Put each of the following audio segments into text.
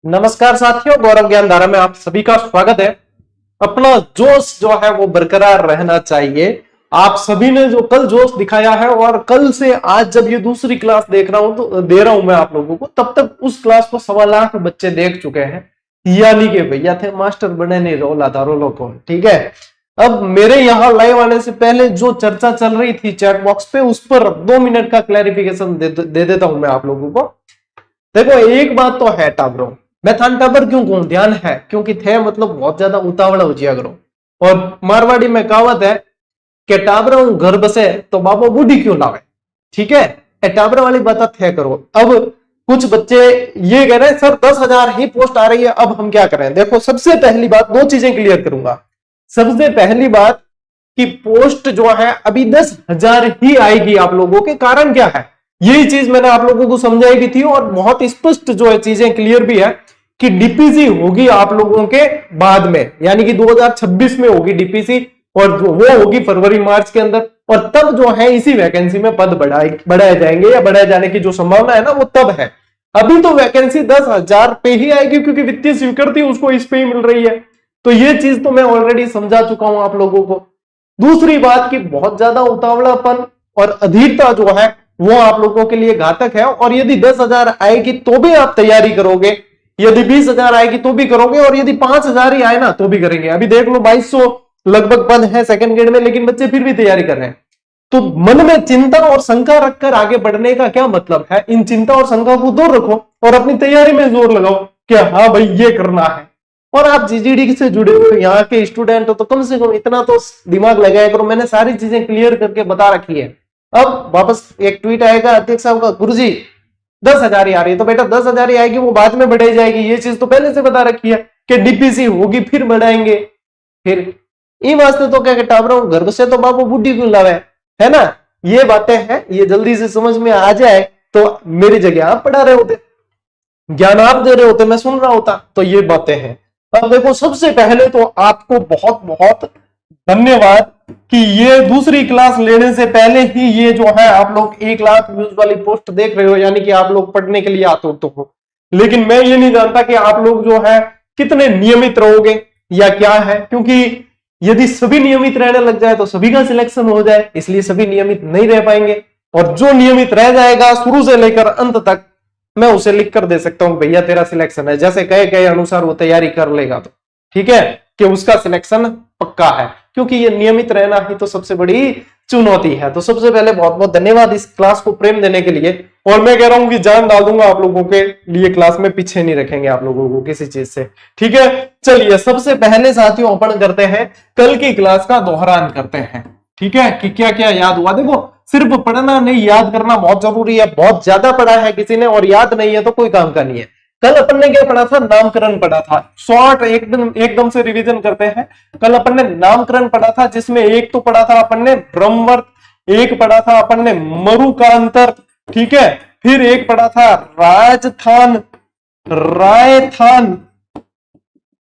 नमस्कार साथियों, गौरव ज्ञान धारा में आप सभी का स्वागत है। अपना जोश जो है वो बरकरार रहना चाहिए। आप सभी ने जो कल जोश दिखाया है और कल से आज जब ये दूसरी क्लास देख रहा हूं तो दे रहा हूं मैं आप लोगों को, तब तक उस क्लास को 1.25 लाख बच्चे देख चुके हैं। यानी कि भैया थे मास्टर बने नहीं रोल आधारो लोगों। ठीक है, अब मेरे यहाँ लाइव आने से पहले जो चर्चा चल रही थी चैट बॉक्स पे, उस पर 2 मिनट का क्लैरिफिकेशन दे देता हूं मैं आप लोगों को। देखो, एक बात तो है टाबरो, मैं थान टाबर क्यों कहूं, ध्यान है क्योंकि थे मतलब बहुत ज्यादा उतावला हो जिया करो। और मारवाड़ी में कहावत है कि टाबरा घर बसे तो बाबा बूढ़ी क्यों लावे। ठीक है, टाबरा वाली बात थे करो। अब कुछ बच्चे ये कह रहे हैं सर 10,000 ही पोस्ट आ रही है, अब हम क्या करें। देखो, सबसे पहली बात 2 चीजें क्लियर करूंगा। सबसे पहली बात कि पोस्ट जो है अभी 10,000 ही आएगी आप लोगों के। कारण क्या है, यही चीज मैंने आप लोगों को समझाई भी थी और बहुत स्पष्ट जो है चीजें क्लियर भी है कि डीपीसी होगी आप लोगों के बाद में, यानी कि 2026 में होगी डीपीसी, और वो होगी फरवरी मार्च के अंदर। और तब जो है इसी वैकेंसी में पद बढ़ाए जाएंगे, या बढ़ाए जाने की जो संभावना है ना वो तब है। अभी तो वैकेंसी 10,000 पे ही आएगी क्योंकि वित्तीय स्वीकृति उसको इस पे ही मिल रही है। तो ये चीज तो मैं ऑलरेडी समझा चुका हूं आप लोगों को। दूसरी बात की बहुत ज्यादा उतावलापन और अधीरता जो है वो आप लोगों के लिए घातक है। और यदि 10,000 आएगी तो भी आप तैयारी करोगे, यदि 20,000 आएगी तो भी करोगे, और यदि 5,000 ही आए ना तो भी करेंगे। अभी देख लो 2200 लगभग पद है सेकंड ग्रेड में, लेकिन बच्चे फिर भी तैयारी कर रहे हैं। तो मन में चिंता और शंका रखकर आगे बढ़ने का क्या मतलब है। इन चिंता और शंका को दूर रखो और अपनी तैयारी में जोर लगाओ कि हाँ भाई ये करना है। और आप जीजीडी से जुड़े हुए यहाँ के स्टूडेंट हो तो कम से कम इतना तो दिमाग लगाया करो। मैंने सारी चीजें क्लियर करके बता रखी है। अब वापस एक ट्वीट आएगा अध्यक्ष साहब का, गुरुजी 10,000 ही आ रही है, तो बेटा 10,000 ही आएगी, वो बाद में बढ़ाई जाएगी। ये चीज तो पहले से बता रखी है कि डीपीसी होगी फिर बढ़ाएंगे। फिर ये वास्ते तो क्या टाबरों घर से तो बाबू बुढ़ी क्यों लावे, है ना। ये बातें हैं, ये जल्दी से समझ में आ जाए तो मेरी जगह आप पढ़ा रहे होते, ज्ञान आप दे रहे होते, मैं सुन रहा होता। तो ये बातें हैं। अब देखो, सबसे पहले तो आपको बहुत बहुत धन्यवाद कि ये दूसरी क्लास लेने से पहले ही ये जो है आप लोग 1 लाख व्यूज वाली पोस्ट देख रहे हो, यानी कि आप लोग पढ़ने के लिए आतुर तो हो। लेकिन मैं ये नहीं जानता कि आप लोग जो है कितने नियमित रहोगे या क्या है, क्योंकि यदि सभी नियमित रहने लग जाए तो सभी का सिलेक्शन हो जाए, इसलिए सभी नियमित नहीं रह पाएंगे। और जो नियमित रह जाएगा शुरू से लेकर अंत तक, मैं उसे लिख कर दे सकता हूं भैया तेरा सिलेक्शन है, जैसे कहे अनुसार वो तैयारी कर लेगा तो ठीक है कि उसका सिलेक्शन पक्का है। क्योंकि ये नियमित रहना ही तो सबसे बड़ी चुनौती है। तो सबसे पहले बहुत बहुत धन्यवाद इस क्लास को प्रेम देने के लिए। और मैं कह रहा हूं कि जान डाल दूंगा आप लोगों के लिए, क्लास में पीछे नहीं रखेंगे आप लोगों को किसी चीज से। ठीक है, चलिए सबसे पहले साथियों अपन करते हैं कल की क्लास का दोहरान करते हैं। ठीक है, कि क्या क्या याद हुआ। देखो, सिर्फ पढ़ना नहीं, याद करना बहुत जरूरी है। बहुत ज्यादा पढ़ा है किसी ने और याद नहीं है तो कोई काम का नहीं है। कल अपन ने क्या पढ़ा था, नामकरण पढ़ा था। शॉर्ट एकदम से रिवीजन करते हैं। कल अपन ने नामकरण पढ़ा था, जिसमें एक तो पढ़ा था अपन ने ब्रह्मवर्त, एक पढ़ा था अपन ने मरुकांतर, ठीक है, फिर एक पढ़ा था राजस्थान, रायथान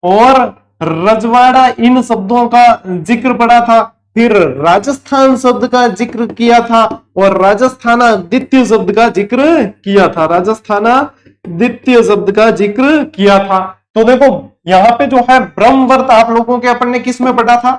और रजवाड़ा, इन शब्दों का जिक्र पढ़ा था। फिर राजस्थान शब्द का जिक्र किया था और राजस्थाना द्वितीय शब्द का जिक्र किया था, राजस्थाना द्वितीय शब्द का जिक्र किया था। तो देखो यहाँ पे जो है ब्रह्मवर्त आप लोगों के अपन ने किस में पढ़ा था,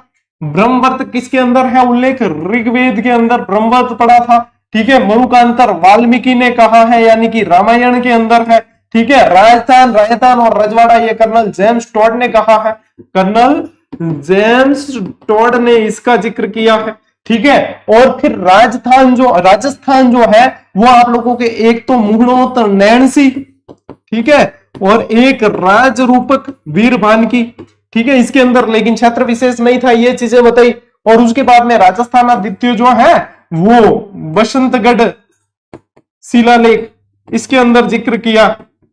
ब्रह्मवर्त किसके अंदर है उल्लेख, ऋग्वेद के अंदर ब्रह्मवर्त पढ़ा था। ठीक है, मरुकांतर वाल्मीकि ने कहा है, यानी कि रामायण के अंदर है। ठीक है, राजस्थान, रायतान और रजवाड़ा ये कर्नल जेम्स टॉड ने कहा है, कर्नल जेम्स टॉड ने इसका जिक्र किया है। ठीक है, और फिर राजस्थान जो है वो आप लोगों के एक तो मुगनोत नैणसी, ठीक है, और एक राजरूपक वीरभान की। ठीक है, इसके अंदर लेकिन क्षेत्र विशेष नहीं था, ये चीजें बताई। और उसके बाद में राजस्थान द्वितीय जो है वो बसंतगढ़ शिलालेख, इसके अंदर जिक्र किया।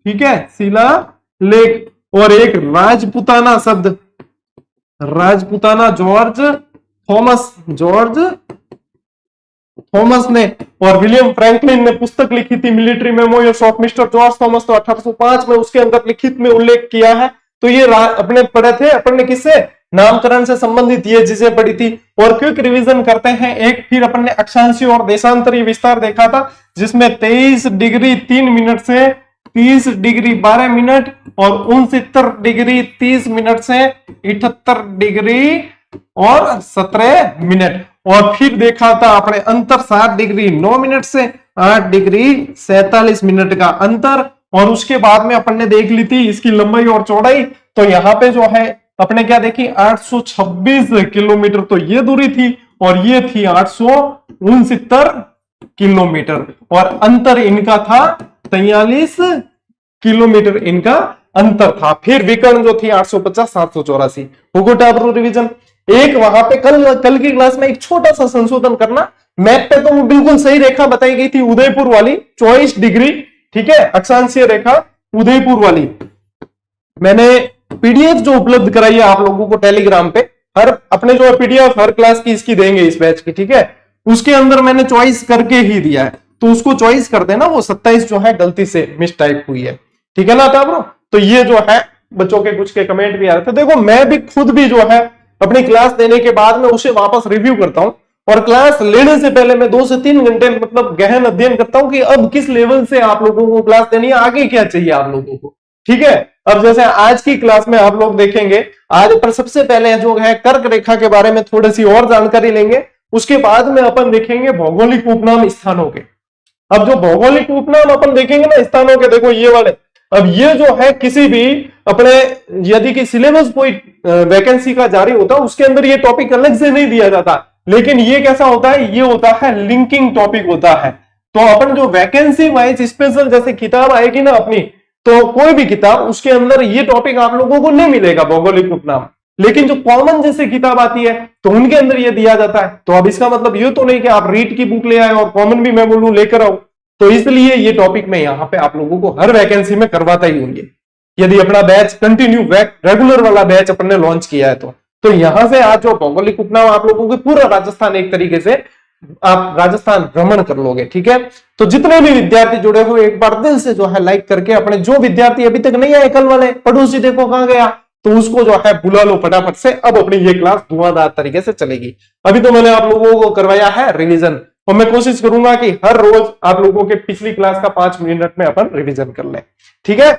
ठीक है, शिलालेख, और एक राजपुताना शब्द, राजपुताना जॉर्ज थॉमस ने, और विलियम फ्रैंकलिन ने पुस्तक लिखी थी military memoirs of mister George Thomas, तो 1805 में उसके अंदर लिखित में उल्लेख किया है। तो ये अपने पढ़े थे, अपन ने किससे, नामकरण से संबंधित ये चीजें पढ़ी थी। और क्विक रिवीजन करते हैं एक, फिर अपन ने अक्षांशीय और देशांतरीय विस्तार देखा था, जिसमें 23 डिग्री 3 मिनट से 30 डिग्री 12 मिनट और 69 डिग्री 30 मिनट से 78 डिग्री और 17 मिनट। और फिर देखा था अपने अंतर 7 डिग्री 9 मिनट से 8 डिग्री 47 मिनट का अंतर। और उसके बाद में अपन ने देख ली थी इसकी लंबाई और चौड़ाई। तो यहाँ पे जो है अपने क्या देखी 826 किलोमीटर तो ये दूरी थी और ये थी 869 किलोमीटर और अंतर इनका था 43 किलोमीटर इनका अंतर था। फिर विकर्ण जो थी 850 784। होगो रिवीजन। एक वहां पे कल की क्लास में एक छोटा सा संशोधन करना, मैप पे तो वो बिल्कुल सही रेखा बताई गई थी उदयपुर वाली 24 डिग्री, ठीक है, अक्षांशीय रेखा उदयपुर वाली। मैंने पीडीएफ जो उपलब्ध कराई है आप लोगों को टेलीग्राम पे, हर अपने जो पीडीएफ हर क्लास की इसकी देंगे इस बैच की, ठीक है, उसके अंदर मैंने चॉइस करके ही दिया है, तो उसको चॉइस कर देना। वो 27 जो है गलती से मिस टाइप हुई है, ठीक है ना टाबरो। तो ये जो है बच्चों के कुछ के कमेंट भी आ रहे थे। देखो मैं भी खुद भी जो है अपनी क्लास देने के बाद में उसे वापस रिव्यू करता हूं और क्लास लेने से पहले मैं 2 से 3 घंटे मतलब गहन अध्ययन करता हूं कि अब किस लेवल से आप लोगों को क्लास देनी है, आगे क्या चाहिए आप लोगों को, ठीक है। अब जैसे आज की क्लास में आप लोग देखेंगे, आज पर सबसे पहले जो है कर्क रेखा के बारे में थोड़ी सी और जानकारी लेंगे। उसके बाद में अपन देखेंगे भौगोलिक उपनाम स्थानों के। अब जो भौगोलिक उपनाम अपन देखेंगे ना स्थानों के, देखो ये वाले, अब ये जो है किसी भी अपने यदि कि सिलेबस कोई वैकेंसी का जारी होता है उसके अंदर ये टॉपिक अलग से नहीं दिया जाता, लेकिन ये कैसा होता है, ये होता है लिंकिंग टॉपिक होता है। तो अपन जो वैकेंसी वाइज स्पेशल जैसे किताब आएगी ना अपनी, तो कोई भी किताब उसके अंदर ये टॉपिक आप लोगों को नहीं मिलेगा भौगोलिक उपनाम, लेकिन जो कॉमन जैसे किताब आती है तो उनके अंदर ये दिया जाता है। तो अब इसका मतलब ये तो नहीं कि आप रीड की बुक ले आए और कॉमन भी मैं बोलूं लेकर आओ, तो इसलिए ये टॉपिक मैं यहाँ पे आप लोगों को हर वैकेंसी में करवाता ही हूँ। यदि अपना बैच कंटिन्यू रेगुलर वाला बैच अपन ने लॉन्च किया है तो यहां से आज जो भौगोलिक उपनाम आप लोगों को पूरा राजस्थान एक तरीके से आप राजस्थान भ्रमण कर लोगे, ठीक है। तो जितने भी विद्यार्थी जुड़े हुए एक बार दिल से जो है लाइक करके, अपने जो विद्यार्थी अभी तक नहीं आए कल वाले पड़ोसी देखो कहां गया, तो उसको जो है बुला लो फटाफट से। अब अपनी ये क्लास धुआंधार तरीके से चलेगी। अभी तो मैंने आप लोगों को करवाया है रिवीजन और मैं कोशिश करूंगा कि हर रोज आप लोगों के पिछली क्लास का 5 मिनट में अपन रिवीजन कर लें, ठीक है।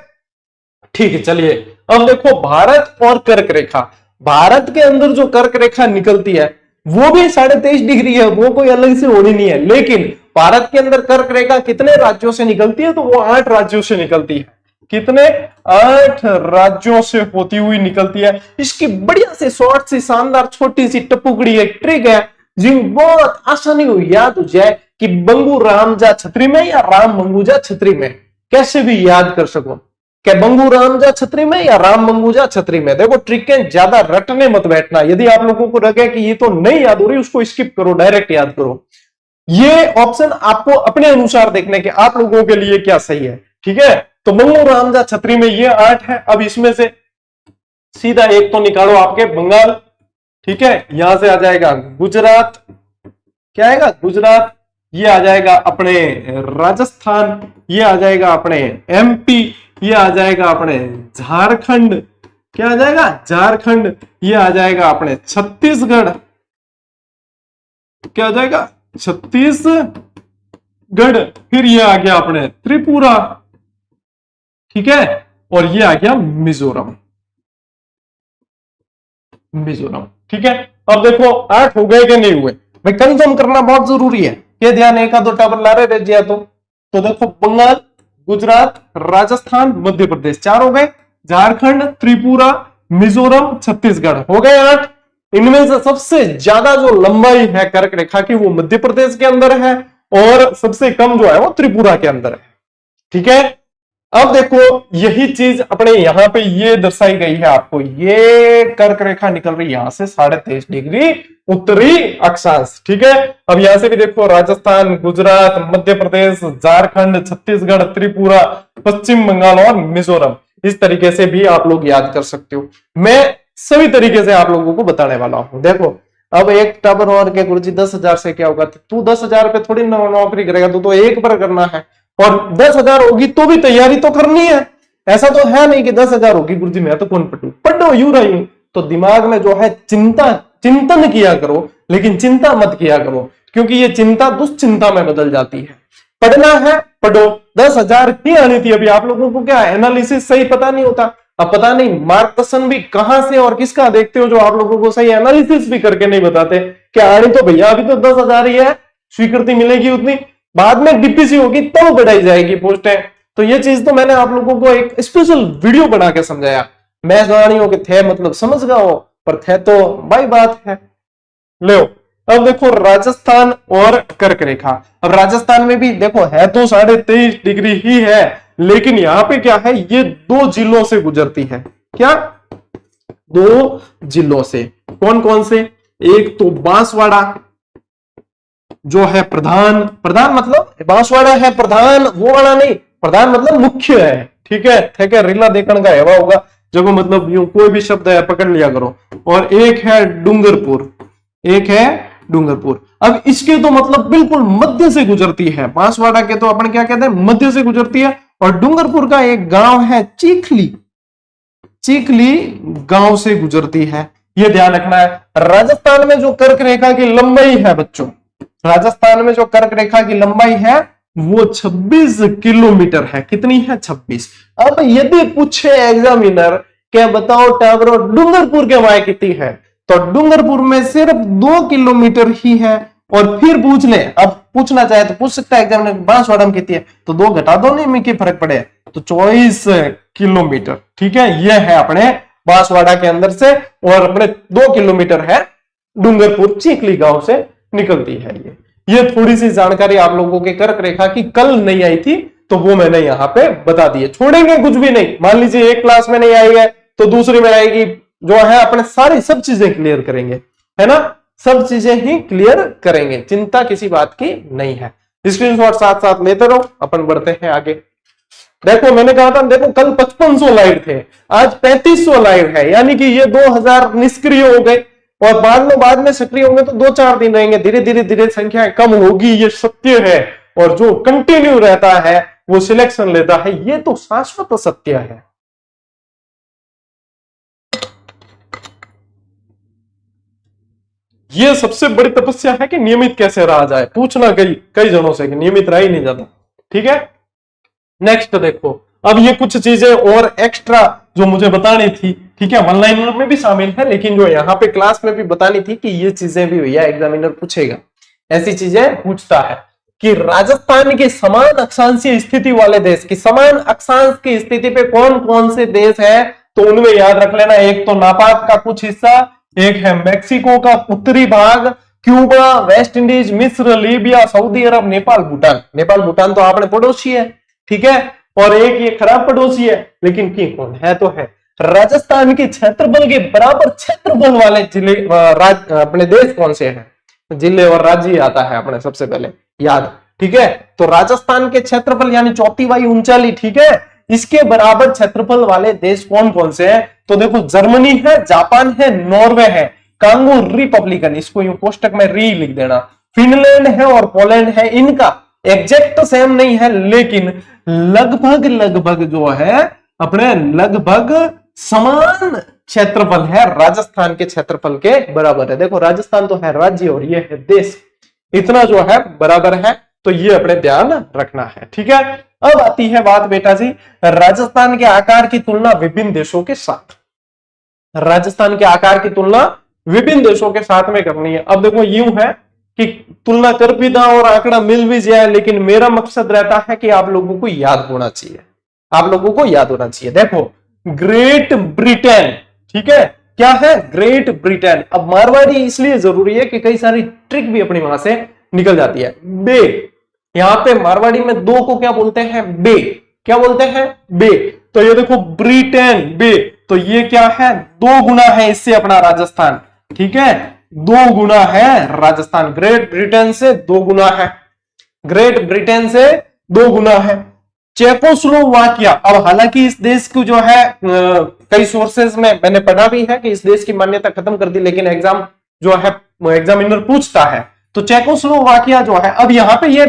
ठीक है, चलिए अब देखो भारत और कर्क रेखा। भारत के अंदर जो कर्क रेखा निकलती है वो भी 23.5 डिग्री है, वो कोई अलग से होनी नहीं है, लेकिन भारत के अंदर कर्क रेखा कितने राज्यों से निकलती है, तो वो 8 राज्यों से निकलती है। कितने? 8 राज्यों से होती हुई निकलती है। इसकी बढ़िया से शॉर्ट सी शानदार छोटी सी टपुकड़ी एक ट्रिक है जिन बहुत आसानी हो याद हो जाए कि बंगू राम जा छतरी में या राम मंगू जा छतरी में, कैसे भी याद कर सको क्या बंगू राम जा छतरी में या राम मंगू जा छतरी में। देखो ट्रिकें ज्यादा रटने मत बैठना, यदि आप लोगों को लगे कि ये तो नहीं याद हो रही उसको स्किप करो, डायरेक्ट याद करो। ये ऑप्शन आपको अपने अनुसार देखने के आप लोगों के लिए क्या सही है, ठीक है। तो बंगू राम जा छतरी में ये 8 है। अब इसमें से सीधा एक तो निकालो आपके बंगाल, ठीक है, यहां से आ जाएगा गुजरात, क्या आएगा गुजरात, ये आ जाएगा अपने राजस्थान, ये आ जाएगा अपने एमपी, ये आ जाएगा अपने झारखंड, क्या आ जाएगा झारखंड, ये आ जाएगा अपने छत्तीसगढ़, क्या आ जाएगा छत्तीसगढ़, फिर ये आ गया अपने त्रिपुरा, ठीक है, और ये आ गया मिजोरम, मिजोरम, ठीक है। अब देखो 8 हो गए कि नहीं हुए, भाई कंफर्म करना बहुत जरूरी है, ये ध्यान एक दो टावर ला रहे रह तो देखो बंगाल, गुजरात, राजस्थान, मध्य प्रदेश 4 हो गए, झारखंड, त्रिपुरा, मिजोरम, छत्तीसगढ़ हो गए 8। इनमें से सबसे ज्यादा जो लंबाई है कर्क रेखा की वो मध्य प्रदेश के अंदर है और सबसे कम जो है वो त्रिपुरा के अंदर है, ठीक है। अब देखो यही चीज अपने यहां पे ये दर्शाई गई है आपको, ये कर्क रेखा निकल रही है यहां से 23.5 डिग्री उत्तरी अक्षांश, ठीक है। अब यहां से भी देखो राजस्थान, गुजरात, मध्य प्रदेश, झारखंड, छत्तीसगढ़, त्रिपुरा, पश्चिम बंगाल और मिजोरम, इस तरीके से भी आप लोग याद कर सकते हो। मैं सभी तरीके से आप लोगों को बताने वाला हूं। देखो अब एक टावर और के गुरुजी 10,000 से क्या होगा, तू 10,000 पे थोड़ी नौकरी करेगा, तू तो एक पर करना है और 10,000 होगी तो भी तैयारी तो करनी है। ऐसा तो है नहीं कि 10,000 होगी गुरुजी मैं तो कौन पढ़ो यूं रही, तो दिमाग में जो है चिंतन किया करो, लेकिन चिंता मत किया करो, क्योंकि ये चिंता दुश्चिंता में बदल जाती है। पढ़ना है पढ़ो, 10,000 ही आनी थी। अभी आप लोगों को क्या एनालिसिस सही पता नहीं होता, अब पता नहीं मार्गदर्शन भी कहां से और किसका देखते हो जो आप लोगों को सही एनालिसिस भी करके नहीं बताते। क्या आनी तो भैया अभी तो 10,000 ही है, स्वीकृति मिलेगी उतनी, बाद में डीपीसी होगी तब बढ़ाई जाएगी पोस्टें। तो ये चीज तो मैंने आप लोगों को एक स्पेशल वीडियो बना के समझाया। मैं जानी हो कि थे मतलब समझ गया हो, पर थे तो भाई बात है। लो अब देखो राजस्थान और कर्क रेखा। अब राजस्थान में भी देखो है तो 23.5 डिग्री ही है, लेकिन यहां पे क्या है, ये 2 जिलों से गुजरती है। क्या 2 जिलों से? कौन कौन से? एक तो बांसवाड़ा जो है प्रधान, प्रधान मतलब बांसवाड़ा है प्रधान, वो वाला नहीं, प्रधान मतलब मुख्य है, ठीक है। ठीक है, रीला देखने का हेवा होगा जब मतलब यूं कोई भी शब्द है पकड़ लिया करो। और एक है डूंगरपुर, एक है डूंगरपुर। अब इसके तो मतलब बिल्कुल मध्य से गुजरती है, बांसवाड़ा के तो अपन क्या कहते हैं मध्य से गुजरती है। और डूंगरपुर का एक गांव है चीखली, चीखली गांव से गुजरती है, ये ध्यान रखना है। राजस्थान में जो कर्क रेखा की लंबाई है बच्चों, राजस्थान में जो कर्क रेखा की लंबाई है वो 26 किलोमीटर है। कितनी है? 26। अब यदि पूछे एग्जामिनर क्या बताओ टावरो डूंगरपुर के वहां कितनी है, तो डूंगरपुर में सिर्फ 2 किलोमीटर ही है। और फिर पूछ ले, अब पूछना चाहे तो पूछ सकता है एग्जामिनर बांसवाड़ा में कितनी है, तो 2 घटा दो, नहीं में क्या फर्क पड़े, तो 24 किलोमीटर, ठीक है। यह है अपने बांसवाड़ा के अंदर से, और अपने 2 किलोमीटर है डूंगरपुर चीखली गांव से निकलती है। ये थोड़ी सी जानकारी आप लोगों के कर्क रेखा की कल नहीं आई थी, तो वो मैंने यहां पे बता दी है। छोड़ेंगे कुछ भी नहीं, मान लीजिए एक क्लास में नहीं आई है तो दूसरी में आएगी, जो है अपने सारी सब चीजें क्लियर करेंगे, है ना, सब चीजें ही क्लियर करेंगे, चिंता किसी बात की नहीं है। स्क्रीनशॉट साथ साथ लेते रहो, अपन बढ़ते हैं आगे। देखो मैंने कहा था, देखो कल 5500 लाइव थे, आज 3500 लाइव है, यानी कि ये 2000 निष्क्रिय हो गए, और बाद में सक्रिय होंगे तो 2-4 दिन रहेंगे, धीरे धीरे धीरे संख्या कम होगी, ये सत्य है। और जो कंटिन्यू रहता है वो सिलेक्शन लेता है, ये तो शाश्वत सत्य है। ये सबसे बड़ी तपस्या है कि नियमित कैसे रहा जाए, पूछना कई जनों से कि नियमित रहा ही नहीं जाता, ठीक है। नेक्स्ट देखो, अब ये कुछ चीजें और एक्स्ट्रा जो मुझे बतानी थी, ठीक है, वन लाइनर में भी शामिल है, लेकिन जो यहाँ पे क्लास में भी बतानी थी कि ये चीजें भी भैया एग्जामिनर पूछेगा, ऐसी चीजें पूछता है कि राजस्थान के समान अक्षांशीय स्थिति वाले देश की, समान अक्षांश की स्थिति पे कौन कौन से देश है, तो उनमें याद रख लेना, एक तो नापाक का कुछ हिस्सा, एक है मैक्सिको का उत्तरी भाग, क्यूबा, वेस्ट इंडीज, मिस्र, लीबिया, सऊदी अरब, नेपाल, भूटान। नेपाल भूटान तो आपने पड़ोसी है, ठीक है, और एक ये खराब पड़ोसी है, लेकिन की कौन है, तो है राजस्थान के क्षेत्रफल के बराबर क्षेत्रफल वाले जिले, अपने देश कौन से हैं, जिले और राज्य आता है अपने सबसे पहले याद, ठीक है। तो राजस्थान के क्षेत्रफल यानी 34 ठीक है, इसके बराबर क्षेत्रफल वाले देश कौन कौन से हैं, तो देखो जर्मनी है, जापान है, नॉर्वे है, कांगो रिपब्लिकन, इसको यूं कोष्टक में री लिख देना, फिनलैंड है और पोलैंड है। इनका एग्जैक्ट सेम नहीं है, लेकिन लगभग जो है अपने लगभग समान क्षेत्रफल है, राजस्थान के क्षेत्रफल के बराबर है। देखो राजस्थान तो है राज्य और ये है देश, इतना जो है बराबर है, तो ये अपने ध्यान रखना है, ठीक है। अब आती है बात बेटा जी, राजस्थान के आकार की तुलना विभिन्न देशों के साथ, राजस्थान के आकार की तुलना विभिन्न देशों के साथ में करनी है। अब देखो यूं है कि तुलना कर भी दां और आंकड़ा मिल भी जाए, लेकिन मेरा मकसद रहता है कि आप लोगों को याद होना चाहिए, आप लोगों को याद होना चाहिए। देखो ग्रेट ब्रिटेन, ठीक है, क्या है ग्रेट ब्रिटेन। अब मारवाड़ी इसलिए जरूरी है कि कई सारी ट्रिक भी अपनी वहां से निकल जाती है। बे, यहां पे मारवाड़ी में 2 को क्या बोलते हैं, बे, क्या बोलते हैं, बे। तो ये देखो ब्रिटेन, बे, तो ये क्या है 2 गुना है इससे अपना राजस्थान, ठीक है, 2 गुना है राजस्थान, ग्रेट ब्रिटेन से 2 गुना है, ग्रेट ब्रिटेन से 2 गुना है। चेकोस्लोवाकिया, अब हालांकि इस देश को जो है कई सोर्सेज में मैंने पढ़ा भी है कि इस देश की मान्यता खत्म कर दी, लेकिन एग्जाम जो है एग्जामिनर पूछता है, तो चेकोस्लोवाकिया जो है, अब यहां पे ये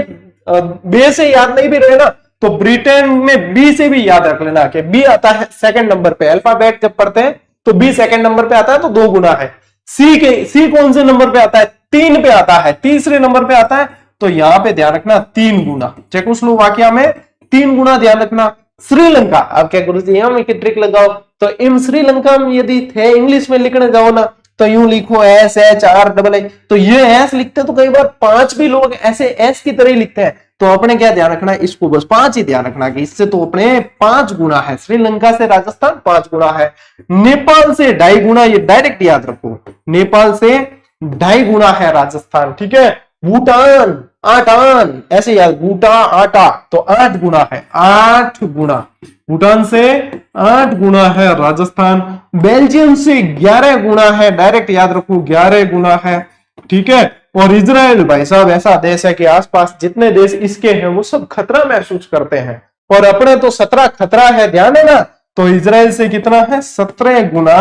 बे से याद नहीं भी रहे ना, तो ब्रिटेन में बी से भी याद रख लेना कि बी आता है सेकंड नंबर पे, अल्फाबेट जब पढ़ते हैं तो बी सेकंड नंबर पे आता है, तो 2 गुना है। सी कौन से नंबर पे आता है, 3 पे आता है, तीसरे नंबर पे आता है, तो यहां पे ध्यान रखना 3 गुना, चेकोस्लोवाकिया में 3 गुना ध्यान रखना। श्रीलंका, अब क्या करो जी, हम एक ट्रिक लगाओ, तो इन श्रीलंका में यदि थे इंग्लिश में लिखने जाओ ना तो यूं लिखो SHRAA, तो ये एस लिखते तो कई बार 5 भी लोग ऐसे एस की तरह ही लिखते हैं, तो अपने क्या ध्यान रखना है, इसको बस 5 ही ध्यान रखना कि इससे तो अपने 5 गुना है, श्रीलंका से राजस्थान 5 गुना है, नेपाल से 2.5 गुना, ये डायरेक्ट याद रखो, नेपाल से 2.5 गुना है राजस्थान, ठीक है। भूटान, आटान, ऐसे याद, बूटा आटा, तो 8 गुना है, 8 गुना, भूटान से 8 गुना है राजस्थान। बेल्जियम से 11 गुना है, डायरेक्ट याद रखो 11 गुना है, ठीक है। और इजराइल भाई साहब ऐसा देश है कि आसपास जितने देश इसके हैं वो सब खतरा महसूस करते हैं, और अपने तो 17 खतरा है, ध्यान है ना, तो इजराइल से कितना है, 17 गुना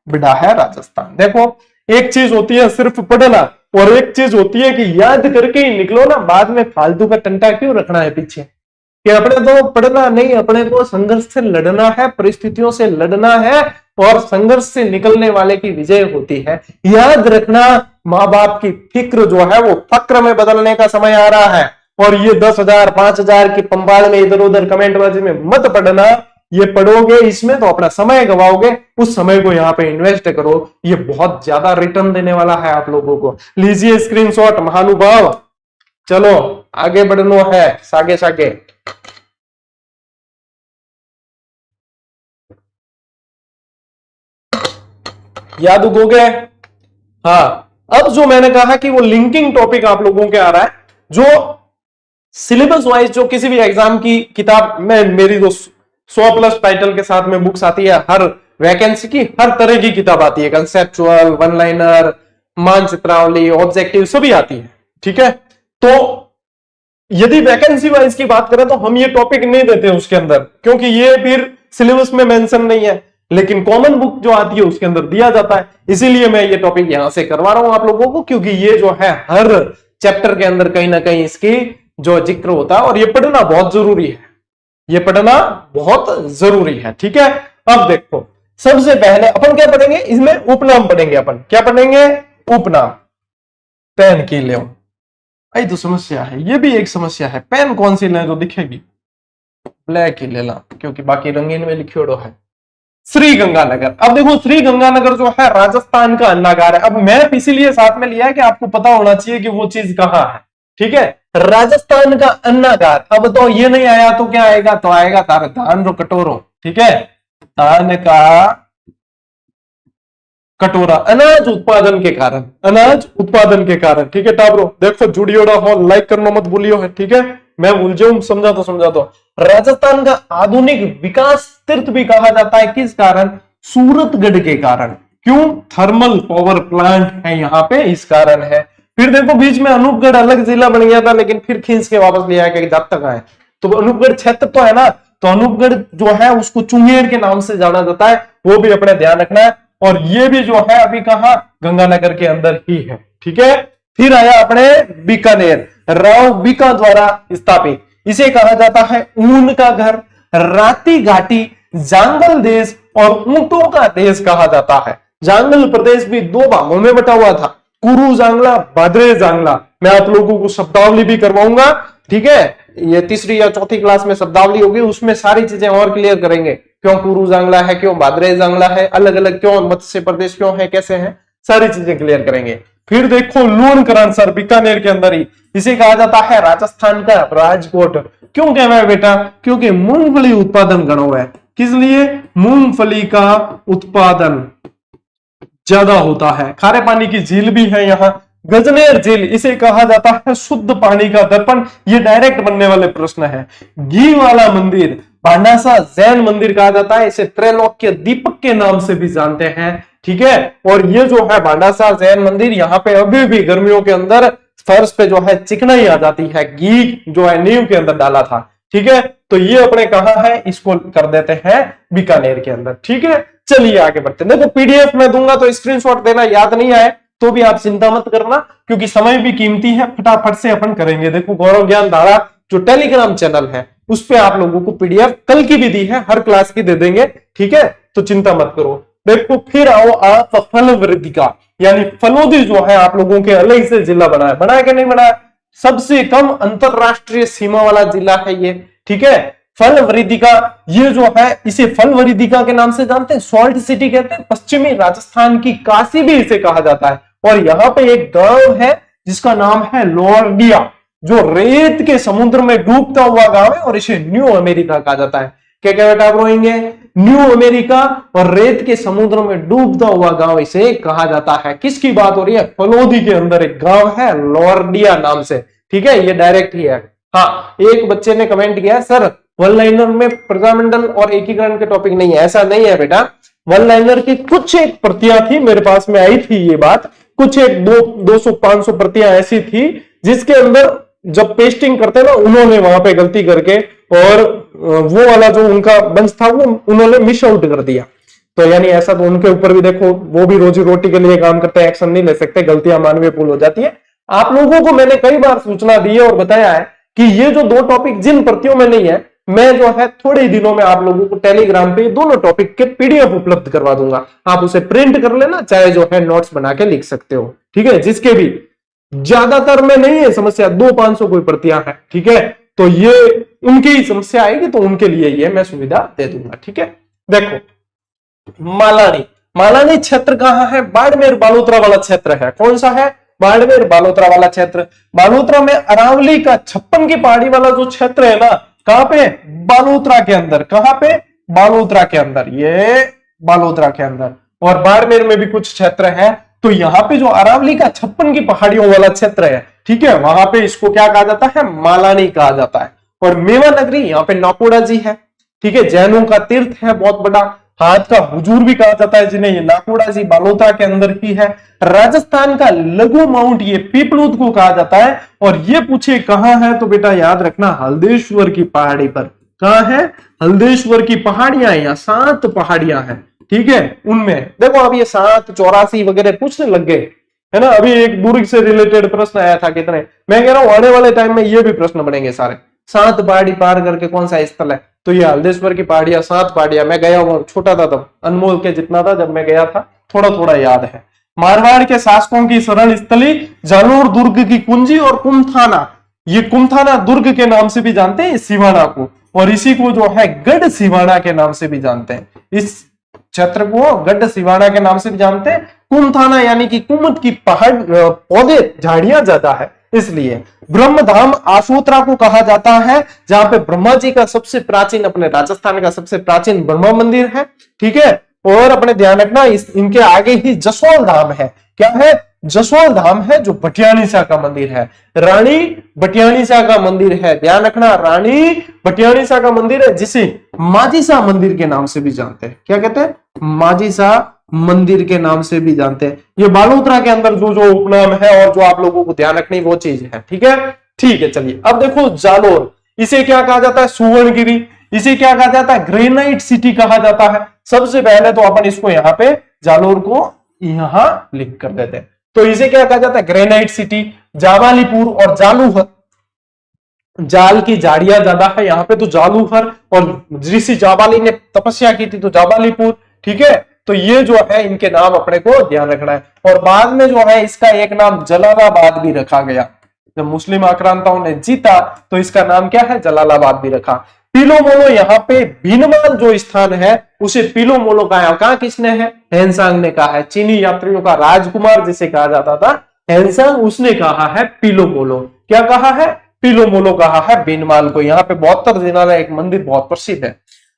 बड़ा है राजस्थान। देखो एक चीज होती है सिर्फ पढ़ना, और एक चीज होती है कि याद करके ही निकलो ना, बाद में फालतू का टंटा क्यों रखना है पीछे, कि अपने तो पढ़ना नहीं, अपने को संघर्ष से लड़ना है, परिस्थितियों से लड़ना है, और संघर्ष से निकलने वाले की विजय होती है। याद रखना, माँ बाप की फिक्र जो है वो फक्र में बदलने का समय आ रहा है, और ये 10,000 5,000 की पंबाड़ में इधर उधर कमेंटबाजी में मत पढ़ना, ये पढ़ोगे इसमें तो अपना समय गवाओगे, उस समय को यहाँ पे इन्वेस्ट करो, ये बहुत ज्यादा रिटर्न देने वाला है आप लोगों को। लीजिए स्क्रीनशॉट महानुभाव, चलो आगे बढ़ना है, सागे सागे। याद उगोगे, हाँ। अब जो मैंने कहा कि वो लिंकिंग टॉपिक आप लोगों के आ रहा है, जो सिलेबस वाइज जो किसी भी एग्जाम की किताब में, मेरी जो 100+ टाइटल के साथ में बुक्स आती है, हर वैकेंसी की हर तरह की किताब आती है, कंसेप्चुअल, वन लाइनर, मानचित्रावली, ऑब्जेक्टिव सभी आती है, ठीक है। तो यदि वैकेंसी वाइज की बात करें तो हम ये टॉपिक नहीं देते उसके अंदर, क्योंकि ये फिर सिलेबस में मेंशन नहीं है, लेकिन कॉमन बुक जो आती है उसके अंदर दिया जाता है, इसीलिए मैं ये टॉपिक यहां से करवा रहा हूं आप लोगों को, क्योंकि ये जो है हर चैप्टर के अंदर कहीं ना कहीं इसकी जो जिक्र होता है, और ये पढ़ना बहुत जरूरी है, ये पढ़ना बहुत जरूरी है, ठीक है। अब देखो सबसे पहले अपन क्या पढ़ेंगे, इसमें उपनाम पढ़ेंगे, अपन क्या पढ़ेंगे, उपनाम। पेन की ले, आई तो समस्या है, ये भी एक समस्या है, पेन कौन सी लें जो दिखेगी, ब्लैक ही ले ला, क्योंकि बाकी रंगीन में लिखियोड़ो है। श्री गंगानगर, अब देखो श्री गंगानगर जो है राजस्थान का अन्नागार है। अब मैप इसीलिए साथ में लिया है कि आपको पता होना चाहिए कि वो चीज कहां है, ठीक है। राजस्थान का अन्नागार, अब तो ये नहीं आया तो क्या आएगा, तो आएगा तारा धान रो कटोरो, ठीक है, धान का कटोरा, अनाज उत्पादन के कारण, अनाज उत्पादन के कारण, ठीक है। टाबरो देखो जुड़ियोड़ा हो, लाइक करना मत भूलियो है, ठीक है, मैं भूल जाऊं, समझा तो। राजस्थान का आधुनिक विकास तीर्थ भी कहा जाता है, किस कारण, सूरतगढ़ के कारण, क्यों, थर्मल पावर प्लांट है यहाँ पे, इस कारण है। फिर देखो बीच में अनूपगढ़ अलग जिला बन गया था, लेकिन फिर खींच के वापस लिया गया, जब तक आए तो अनूपगढ़ क्षेत्र तो है ना, तो अनूपगढ़ जो है उसको चुंगेर के नाम से जाना जाता है, वो भी अपने ध्यान रखना है। और ये भी जो है अभी कहा, गंगानगर के अंदर ही है, ठीक है। फिर आया अपने बीकानेर, राव बीका द्वारा स्थापित, इसे कहा जाता है ऊन का घर, राती घाटी, जांगल देश और ऊंटों का देश कहा जाता है। जांगल प्रदेश भी 2 भागों में बटा हुआ था, कुरु जांगला, भाद्रे जांगला। मैं आप लोगों को शब्दावली भी करवाऊंगा, ठीक है, ये 3री या 4थी क्लास में शब्दावली होगी, उसमें सारी चीजें और क्लियर करेंगे, क्यों कुरु जांगला है, क्यों भाद्रे जांगला है, अलग अलग क्यों मत्स्य प्रदेश क्यों है, कैसे है, सारी चीजें क्लियर करेंगे। फिर देखो लूणकरण, बीकानेर के अंदर ही, इसे कहा जाता है राजस्थान का राजकोट। क्यों कहना है बेटा, क्योंकि मूंगफली उत्पादन गणो है, किस लिए, मूंगफली का उत्पादन ज्यादा होता है। खारे पानी की झील भी है यहाँ, गजनेर झील, इसे कहा जाता है शुद्ध पानी का दर्पण, ये डायरेक्ट बनने वाले प्रश्न है। घी वाला मंदिर, भांडासा जैन मंदिर कहा जाता है, इसे त्रैलोक्य दीपक के नाम से भी जानते हैं, ठीक है। और ये जो है भांडासा जैन मंदिर, यहाँ पे अभी भी गर्मियों के अंदर फर्श पे जो है चिकनाई आ जाती है, घी जो है नींव के अंदर डाला था, ठीक है। तो ये अपने कहा है, इसको कर देते हैं बीकानेर के अंदर, ठीक है। चलिए आगे बढ़ते हैं। देखो पीडीएफ में दूंगा तो स्क्रीनशॉट देना, याद नहीं आए तो भी आप चिंता मत करना, क्योंकि समय भी कीमती है, फटाफट से अपन करेंगे। देखो गौरव ज्ञान धारा जो टेलीग्राम चैनल है उस पे आप लोगों को पीडीएफ कल की भी दी है, हर क्लास की दे देंगे, ठीक है, तो चिंता मत करो। देखो फिर आओ आप फल वृद्धि का, यानी फलोदी जो है आप लोगों के अलग से जिला बनाया, बनाया कि नहीं बनाया, सबसे कम अंतरराष्ट्रीय सीमा वाला जिला है ये, ठीक है। फलवरिदिका, ये जो है इसे फलवरिदिका के नाम से जानते हैं, सॉल्ट सिटी कहते हैं, पश्चिमी राजस्थान की काशी भी इसे कहा जाता है। और यहाँ पे एक गांव है जिसका नाम है लोर्डिया, जो रेत के समुद्र में डूबता हुआ गांव है, और इसे न्यू अमेरिका कहा जाता है। क्या क्या बेटा आप रोएंगे? न्यू अमेरिका और रेत के समुद्र में डूबता हुआ गांव इसे कहा जाता है। किसकी बात हो रही है? फलोदी के अंदर एक गांव है लोर्डिया नाम से, ठीक है, ये डायरेक्ट ही है। हाँ, एक बच्चे ने कमेंट किया सर वन लाइनर में प्रजामंडल और एकीकरण के टॉपिक नहीं है। ऐसा नहीं है बेटा, वन लाइनर की कुछ एक प्रतियां थी, मेरे पास में आई थी ये बात, कुछ एक 200-500 प्रतियां ऐसी थी जिसके अंदर जब पेस्टिंग करते ना उन्होंने वहां पे गलती करके और वो वाला जो उनका बंच था वो उन्होंने मिस आउट कर दिया। तो यानी ऐसा तो उनके ऊपर भी देखो, वो भी रोजी रोटी के लिए काम करते हैं, एक्शन नहीं ले सकते, गलतियां मानवीय पूर्ण हो जाती है। आप लोगों को मैंने कई बार सूचना दी है और बताया है कि ये जो दो टॉपिक जिन प्रतियों में नहीं है, मैं जो है थोड़े ही दिनों में आप लोगों को टेलीग्राम पे दोनों टॉपिक के पीडीएफ उपलब्ध करवा दूंगा। आप उसे प्रिंट कर लेना, चाहे जो है नोट्स बना के लिख सकते हो, ठीक है। जिसके भी ज्यादातर में नहीं है समस्या, 200-500 कोई प्रतियां है, ठीक है, तो ये उनकी ही समस्या आएगी तो उनके लिए ये मैं सुविधा दे दूंगा, ठीक है। देखो मालानी, मालानी क्षेत्र कहां है? बाड़मेर बालोतरा वाला क्षेत्र है। कौन सा है? बाड़मेर बालोतरा वाला क्षेत्र। बालोतरा में अरावली का 56 की पहाड़ी वाला जो क्षेत्र है ना, कहां पे? बालोतरा के अंदर। कहां पे? बालोतरा के अंदर, ये बालोतरा के अंदर। और बाड़मेर में भी कुछ क्षेत्र है, तो यहाँ पे जो अरावली का 56 की पहाड़ियों वाला क्षेत्र है, ठीक है, वहां पे इसको क्या कहा जाता है? मालानी कहा जाता है। और मेवा नगरी, यहाँ पे नाकोड़ा जी है, ठीक है, जैनों का तीर्थ है बहुत बड़ा, हाथ का हुजूर भी कहा जाता है जिन्हें, ये नाकोड़ा जी बालोतरा के अंदर ही है। राजस्थान का लघु माउंट ये पीपलूद को कहा जाता है। और ये पूछे कहां है, तो बेटा याद रखना हल्देश्वर की पहाड़ी पर। कहां है? हल्देश्वर की पहाड़ियां, यहाँ 7 पहाड़ियां हैं, ठीक है। उनमें देखो अब ये 7 84 वगैरह पूछने लग गए, है ना। अभी एक दुर्ग से रिलेटेड प्रश्न आया था, कितने, मैं कह रहा हूं आने वाले टाइम में ये भी प्रश्न बनेंगे सारे। 7 पहाड़ी पार करके कौन सा स्थल है? तो ये हल्देश्वर की पहाड़ियां, 7 पहाड़ियां। मैं गया हुआ, छोटा था तब, अनमोल के जितना था जब मैं गया था, थोड़ा थोड़ा याद है। मारवाड़ के शासकों की शरण स्थली जालोर दुर्ग की कुंजी और कुमथाना, ये कुमथाना दुर्ग के नाम से भी जानते हैं सिवाना को, और इसी को जो है गढ़ सिवाना के नाम से भी जानते हैं। इस क्षेत्र को गढ़ सिवाना के नाम से भी जानते हैं। कुमथाना यानी कि कुमत की पहाड़, पौधे, झाड़ियां ज्यादा है इसलिए। ब्रह्मधाम आशोत्रा को कहा जाता है, जहां पे ब्रह्मा जी का सबसे प्राचीन, अपने राजस्थान का सबसे प्राचीन ब्रह्मा मंदिर है, ठीक है। और अपने ध्यान रखना इनके आगे ही जसोल धाम है। क्या है? जसोल धाम है, जो भटियाणी शाह का मंदिर है, रानी भटियाणी शाह का मंदिर है। ध्यान रखना, रानी भटियाणी शाह का मंदिर है, जिसे माजी शाह मंदिर के नाम से भी जानते हैं। क्या कहते हैं? माजी शाह मंदिर के नाम से भी जानते हैं। ये बालोतरा के अंदर जो जो उपनाम है और जो आप लोगों को ध्यान रखनी वो चीज है, ठीक है। ठीक है, चलिए अब देखो जालोर, इसे क्या कहा जाता है? सुवर्णगिरी। इसे क्या कहा जाता है? ग्रेनाइट सिटी कहा जाता है। सबसे पहले तो अपन इसको यहाँ पे जालोर को यहां लिख कर देते हैं। तो इसे क्या कहा जाता है? Granite city. जावालीपुर और जालूहर, जाल की झाड़ियां ज्यादा है यहाँ पे, तो जालूहर, और ऋषि जाबाली ने तपस्या की थी तो जाबालीपुर, ठीक है। तो ये जो है इनके नाम अपने को ध्यान रखना है। और बाद में जो है इसका एक नाम जलालाबाद भी रखा गया, जब मुस्लिम आक्रांताओं ने जीता तो इसका नाम क्या है? जलालाबाद भी रखा। पीलोमोलो, यहाँ पे भीनमाल जो स्थान है उसे पीलोमोलो कहा किसने है? हैंसांग ने कहा है। चीनी यात्रियों का राजकुमार जिसे कहा जाता था हैंसांग, उसने कहा है पीलोमोलो। क्या कहा है? पीलोमोलो कहा है भीनमाल को। यहाँ पे 72 जिला एक मंदिर बहुत प्रसिद्ध है।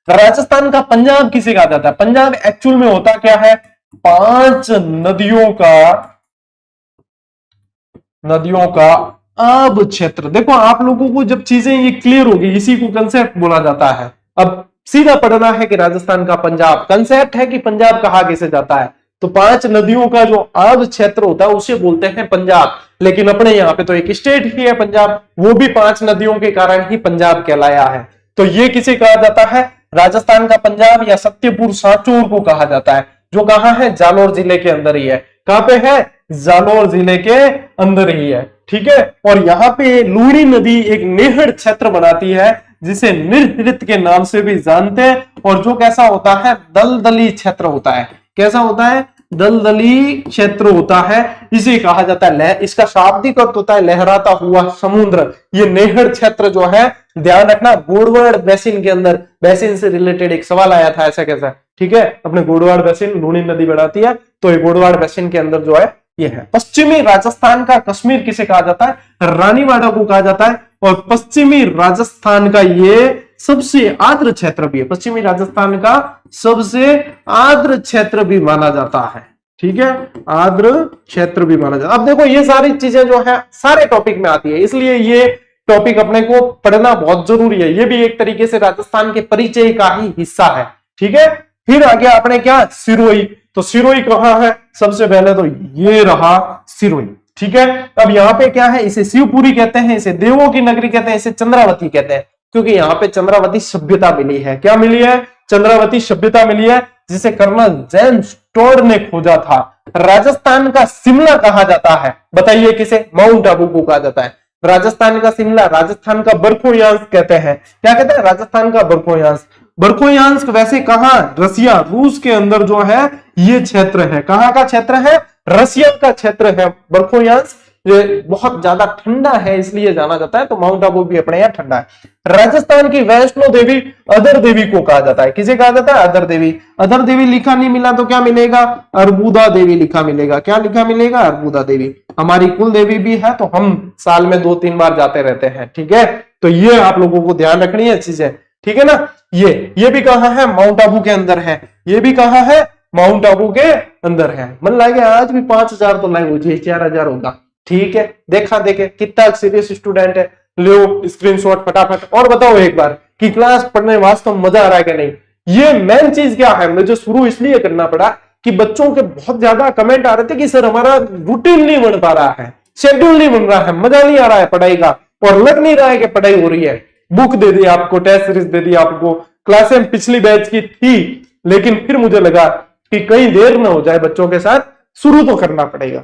राजस्थान का पंजाब किसे कहा जाता है? पंजाब एक्चुअल में होता क्या है? 5 नदियों का अब क्षेत्र। देखो आप लोगों को जब चीजें ये क्लियर होगी, इसी को कंसेप्ट बोला जाता है। अब सीधा पढ़ना है कि राजस्थान का पंजाब, कंसेप्ट है कि पंजाब कहा किसे जाता है, तो 5 नदियों का जो अब क्षेत्र होता है उसे बोलते हैं पंजाब। लेकिन अपने यहाँ पे तो एक स्टेट ही है पंजाब, वो भी 5 नदियों के कारण ही पंजाब कहलाया है। तो ये किसे कहा जाता है? राजस्थान का पंजाब या सत्यपुर सांचौर को कहा जाता है, जो कहां है? जालोर जिले के अंदर ही है। कहां पे है? जालोर जिले के अंदर ही है, ठीक है। और यहाँ पे लूड़ी नदी एक नेहड़ क्षेत्र बनाती है, जिसे निर्हृत के नाम से भी जानते हैं, और जो कैसा होता है? दलदली क्षेत्र होता है। कैसा होता है? दलदली क्षेत्र होता है, इसे कहा जाता है लहर। इसका शाब्दिक अर्थ होता है लहराता हुआ समुद्र। ये नेहर क्षेत्र जो है, ध्यान रखना, गोडवाड़ बेसिन के अंदर, बेसिन से रिलेटेड एक सवाल आया था ऐसा कैसा, ठीक है, अपने गोडवाड़ बेसिन लूनी नदी बढ़ाती है, तो ये गोडवाड़ बेसिन के अंदर जो है ये है। पश्चिमी राजस्थान का कश्मीर किसे कहा जाता है? रानीवाड़ा को कहा जाता है। और पश्चिमी राजस्थान का ये सबसे आर्द्र क्षेत्र भी है, पश्चिमी राजस्थान का सबसे आर्द्र क्षेत्र भी माना जाता है, ठीक है, आर्द्र क्षेत्र भी माना जाता है। अब देखो ये सारी चीजें जो है सारे टॉपिक में आती है, इसलिए ये टॉपिक अपने को पढ़ना बहुत जरूरी है। ये भी एक तरीके से राजस्थान के परिचय का ही हिस्सा है, ठीक है। फिर आगे आपने क्या, सिरोही। तो सिरोही कहाँ है? सबसे पहले तो ये रहा सिरोही, ठीक है। अब यहाँ पे क्या है, इसे शिवपुरी कहते हैं, इसे देवों की नगरी कहते हैं, इसे चंद्रावती कहते हैं, क्योंकि यहाँ पे चंद्रावती सभ्यता मिली है। क्या मिली है? चंद्रावती सभ्यता मिली है, जिसे कर्नल जेम्स टोड ने खोजा था। राजस्थान का शिमला कहा जाता है, बताइए किसे? माउंट आबू को कहा जाता है। राजस्थान का शिमला, राजस्थान का बर्फोयांश कहते हैं। क्या कहते हैं? राजस्थान का बर्फोयांश। बर्फोयांश वैसे कहां? रसिया, रूस के अंदर जो है ये क्षेत्र है। कहां का क्षेत्र है? रसिया का क्षेत्र है बर्फोयांश। ये बहुत ज्यादा ठंडा है इसलिए जाना जाता है, तो माउंट आबू भी अपने यहाँ ठंडा है। राजस्थान की वैष्णो देवी अदर देवी को कहा जाता है। किसे कहा जाता है? अदर देवी। अदर देवी लिखा नहीं मिला तो क्या मिलेगा? अर्बुदा देवी लिखा मिलेगा। क्या लिखा मिलेगा? अर्बुदा देवी। हमारी कुल देवी भी है, तो हम साल में 2-3 बार जाते रहते हैं, ठीक है। तो ये आप लोगों को ध्यान रखनी है चीजें, ठीक है ना। ये भी कहाँ है? माउंट आबू के अंदर है। ये भी कहाँ है? माउंट आबू के अंदर है। मन लगे आज भी 5000 तो लाइव हो जाए, 4000 होगा, ठीक है। देखा देखे कितना सीरियस स्टूडेंट है, लो स्क्रीनशॉट फटाफट। और बताओ एक बार कि क्लास पढ़ने वास्तव में मजा आ रहा है कि नहीं? ये मेन चीज क्या है, मुझे शुरू इसलिए करना पड़ा कि बच्चों के बहुत ज्यादा कमेंट आ रहे थे कि सर हमारा रूटीन नहीं बन पा रहा है, शेड्यूल नहीं बन रहा है, मजा नहीं आ रहा है पढ़ाई का, और लग नहीं रहा है कि पढ़ाई हो रही है। बुक दे दी आपको, टेस्ट सीरीज दे दी आपको, क्लासें पिछली बैच की थी, लेकिन फिर मुझे लगा कि कहीं देर ना हो जाए, बच्चों के साथ शुरू तो करना पड़ेगा।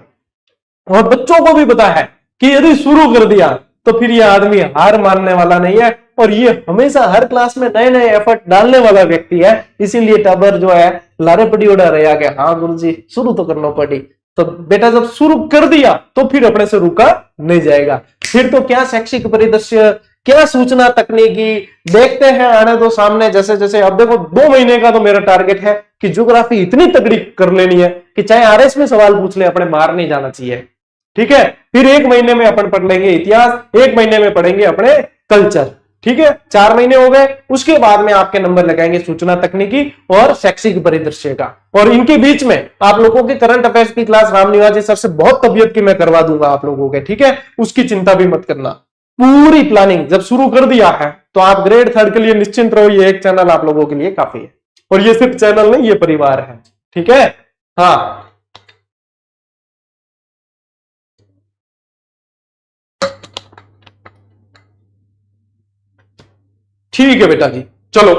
और बच्चों को भी पता है कि यदि शुरू कर दिया तो फिर ये आदमी हार मानने वाला नहीं है, और ये हमेशा हर क्लास में नए नए एफर्ट डालने वाला व्यक्ति है। इसीलिए टबर जो है लारे पड़ी उड़ा रहा है, हाँ गुरु जी शुरू तो करना पड़ी। तो बेटा जब शुरू कर दिया तो फिर अपने से रुका नहीं जाएगा। फिर तो क्या शैक्षिक परिदृश्य, क्या सूचना तकनीकी, देखते हैं आने दो सामने जैसे जैसे। अब देखो 2 महीने का तो मेरा टारगेट है कि ज्योग्राफी इतनी तगड़ी कर लेनी है कि चाहे आरएस में सवाल पूछ ले अपने मार नहीं जाना चाहिए, ठीक है। फिर 1 महीने में अपन पढ़ लेंगे इतिहास, 1 महीने में पढ़ेंगे अपने कल्चर, ठीक है। 4 महीने हो गए, उसके बाद में आपके नंबर लगाएंगे सूचना तकनीकी और शैक्षिक परिदृश्य का। और इनके बीच में आप लोगों के करंट अफेयर्स की क्लास राम निवाजी सर से बहुत तबियत की मैं करवा दूंगा आप लोगों के, ठीक है, उसकी चिंता भी मत करना। पूरी प्लानिंग जब शुरू कर दिया है तो आप ग्रेड 3 के लिए निश्चिंत रहो, ये एक चैनल आप लोगों के लिए काफी है। और ये सिर्फ चैनल नहीं, ये परिवार है, ठीक है। हाँ ठीक है बेटा जी, चलो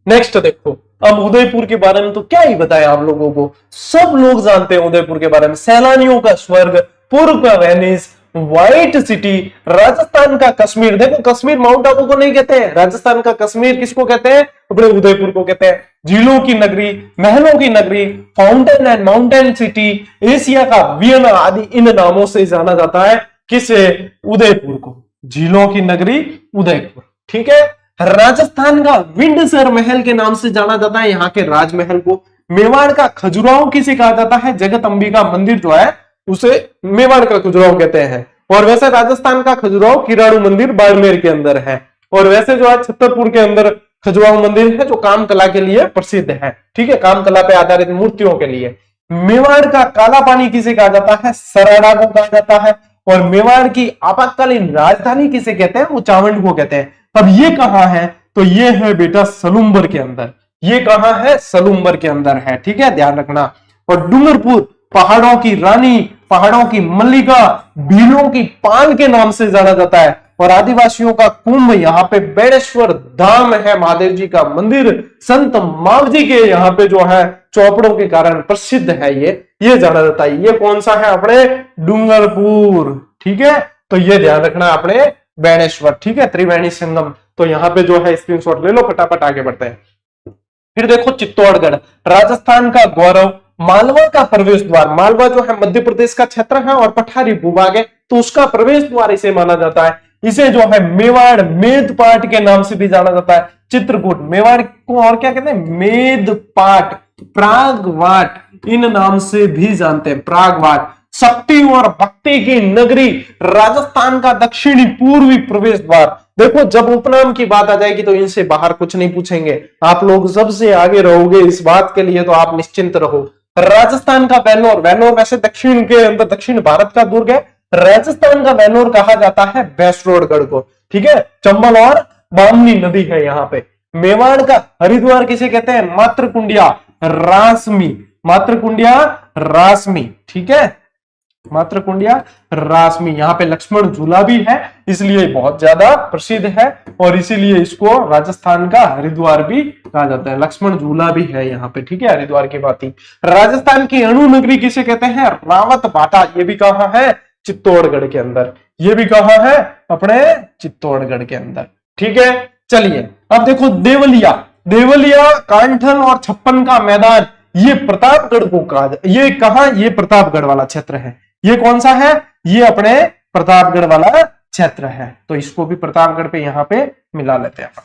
नेक्स्ट देखो। अब उदयपुर के बारे में तो क्या ही बताया आप लोगों को, सब लोग जानते हैं उदयपुर के बारे में। सैलानियों का स्वर्ग, पूर्व का वेनिस, व्हाइट सिटी, राजस्थान का कश्मीर। देखो कश्मीर माउंट आबू को नहीं कहते हैं, राजस्थान का कश्मीर किसको कहते हैं? अपने उदयपुर को कहते हैं। झीलों की नगरी, महलों की नगरी, fountain and mountain city, Asia का वियना आदि इन नामों से जाना जाता है किसे? उदयपुर को। झीलों की नगरी उदयपुर, ठीक है। राजस्थान का विंडसर महल के नाम से जाना जाता है यहाँ के राजमहल को। मेवाड़ का खजुराहो किसे कहा जाता है? जगत अंबिका मंदिर जो है उसे मेवाड़ का खजुराहो कहते हैं। और वैसे राजस्थान का खजुराहो किराणु मंदिर बाड़मेर के अंदर है। और वैसे जो है छतरपुर के अंदर खजुराहो मंदिर है जो काम कला के लिए प्रसिद्ध है, ठीक है, काम कला पे आधारित मूर्तियों के लिए। मेवाड़ का काला पानी किसे कहा जाता है? सराड़ा को कहा जाता है। और मेवाड़ की आपातकालीन राजधानी किसे कहते हैं? वो चावंड को कहते हैं। अब ये कहां है? तो ये है बेटा सलूम्बर के अंदर। ये कहां है? सलूम्बर के अंदर है, ठीक है, ध्यान रखना। और डूंगरपुर पहाड़ों की रानी, पहाड़ों की मल्लिका, भीलों की पान के नाम से जाना जाता है। और आदिवासियों का कुंभ, यहाँ पे बेणेश्वर धाम है, महादेव जी का मंदिर, संत मावजी के यहाँ पे जो है चौपड़ों के कारण प्रसिद्ध है, ये जाना जाता है। ये कौन सा है? अपने डूंगरपुर, ठीक है। तो ये ध्यान रखना अपने बेणेश्वर, ठीक है, त्रिवेणी संगम। तो यहाँ पे जो है स्क्रीनशॉट ले लो, फटाफट आगे बढ़ते हैं। फिर देखो चित्तौड़गढ़, राजस्थान का गौरव, मालवा का प्रवेश द्वार, मालवा जो है मध्य प्रदेश का क्षेत्र है और पठारी भूभाग है, तो उसका प्रवेश द्वार इसे माना जाता है। इसे जो है मेवाड़ मेदपाट के नाम से भी जाना जाता है। चित्रकूट, मेवाड़ को और क्या कहते हैं, मेदपाट, प्रागवाट, इन नाम से भी जानते हैं, प्रागवाट। शक्ति और भक्ति की नगरी, राजस्थान का दक्षिणी पूर्वी प्रवेश द्वार। देखो जब उपनाम की बात आ जाएगी तो इनसे बाहर कुछ नहीं पूछेंगे, आप लोग सबसे आगे रहोगे इस बात के लिए, तो आप निश्चिंत रहो। राजस्थान का वेल्लोर, वेल्लोर वैसे दक्षिण के अंदर दक्षिण भारत का दुर्ग है, राजस्थान का वेल्लोर कहा जाता है बैसरोडगढ़ को, ठीक है। चंबल और बामनी नदी है यहाँ पे। मेवाड़ का हरिद्वार किसे कहते हैं, मातृकुंडिया रासमी, मातृकुंडिया रासमी, ठीक है, मातृकुंडिया रासमी। यहाँ पे लक्ष्मण झूला भी है, इसलिए बहुत ज्यादा प्रसिद्ध है और इसीलिए इसको राजस्थान का हरिद्वार भी कहा जाता है। लक्ष्मण झूला भी है यहाँ पे, ठीक है, हरिद्वार की बात ही। राजस्थान की अणु नगरी किसे कहते हैं, रावत बाटा, ये भी कहा है चित्तौड़गढ़ के अंदर, ये भी कहा है अपने चित्तौड़गढ़ के अंदर, ठीक है। चलिए अब देखो देवलिया, देवलिया, कांठल और छप्पन का मैदान, ये प्रतापगढ़ को कहा, ये कहा, ये प्रतापगढ़ वाला क्षेत्र है। ये कौन सा है, ये अपने प्रतापगढ़ वाला क्षेत्र है, तो इसको भी प्रतापगढ़ पे यहां पे मिला लेते हैं अपन,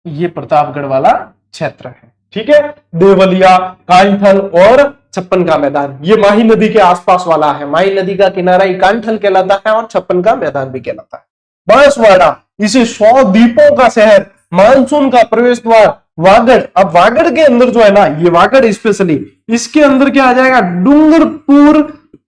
ये प्रतापगढ़ वाला क्षेत्र है, ठीक है। देवलिया, कांठल और छप्पन का मैदान, ये माही नदी के आसपास वाला है। माही नदी का किनारा ही कांठल कहलाता है और छप्पन का मैदान भी कहलाता है। बांसवाड़ा, इसे 100 द्वीपों का शहर, मानसून का प्रवेश द्वार, वागड़। अब वागड़ के अंदर जो है ना, ये वागड़ स्पेशली, इसके अंदर क्या आ जाएगा, डूंगरपुर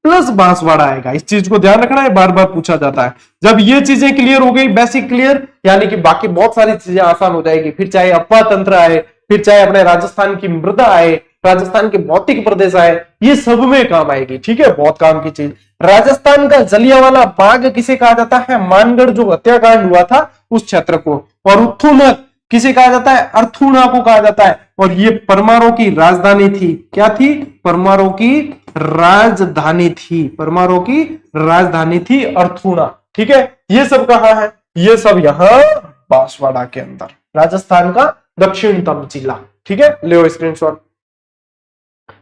प्लस बांसवाड़ा आएगा। इस चीज को ध्यान रखना है, बार बार पूछा जाता है। जब ये चीजें क्लियर हो गई, बेसिक क्लियर, यानी कि बाकी बहुत सारी चीजें आसान हो जाएगी। फिर चाहे अपवा तंत्र आए, फिर चाहे अपने राजस्थान की मृदा आए, राजस्थान के भौतिक प्रदेश आए, ये सब में काम आएगी, ठीक है, बहुत काम की चीज। राजस्थान का जलियांवाला बाग किसे कहा जाता है, मानगढ़ जो हत्याकांड हुआ था उस क्षेत्र को। और उत्थुनक किसे कहा जाता है, अर्थुणा को कहा जाता है। और ये परमारों की राजधानी थी, क्या थी, परमारों की राजधानी थी, परमारों की राजधानी थी अर्थुणा, ठीक है। ये सब कहां है, ये सब यहां बांसवाड़ा के अंदर, राजस्थान का दक्षिणतम जिला, ठीक है। ले स्क्रीनशॉट,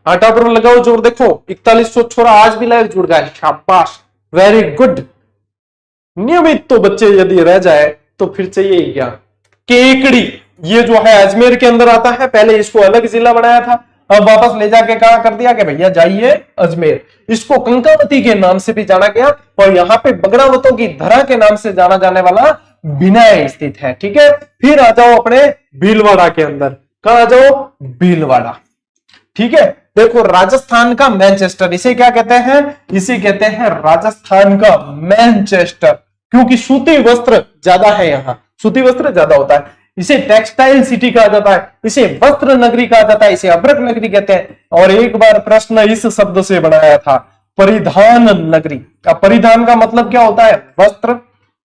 आटा पर लगाओ जोर। देखो 4100 छोरा आज भी लाइव जुड़ गया, शाबाश, वेरी गुड। नियमित तो बच्चे यदि रह जाए तो फिर चाहिए ही क्या। केकड़ी, ये जो है अजमेर के अंदर आता है, पहले इसको अलग जिला बनाया था, अब वापस ले जाके कहा कर दिया कि भैया जाइए अजमेर। इसको कंकावती के नाम से भी जाना गया और यहाँ पे बगड़ावतों की धरा के नाम से जाना जाने वाला विनय स्थित है, ठीक है। फिर आ जाओ अपने भीलवाड़ा के अंदर, कहा आ जाओ, भीलवाड़ा, ठीक है। देखो राजस्थान का मैनचेस्टर, इसे क्या कहते हैं, इसे कहते हैं राजस्थान का मैनचेस्टर, क्योंकि सूती वस्त्र ज्यादा है, यहाँ सूती वस्त्र ज्यादा होता है। इसे टेक्सटाइल सिटी कहा जाता है, इसे वस्त्र नगरी कहा जाता है, इसे अभ्रक नगरी कहते हैं। और एक बार प्रश्न इस शब्द से बनाया था, परिधान नगरी। अब परिधान का मतलब क्या होता है, वस्त्र,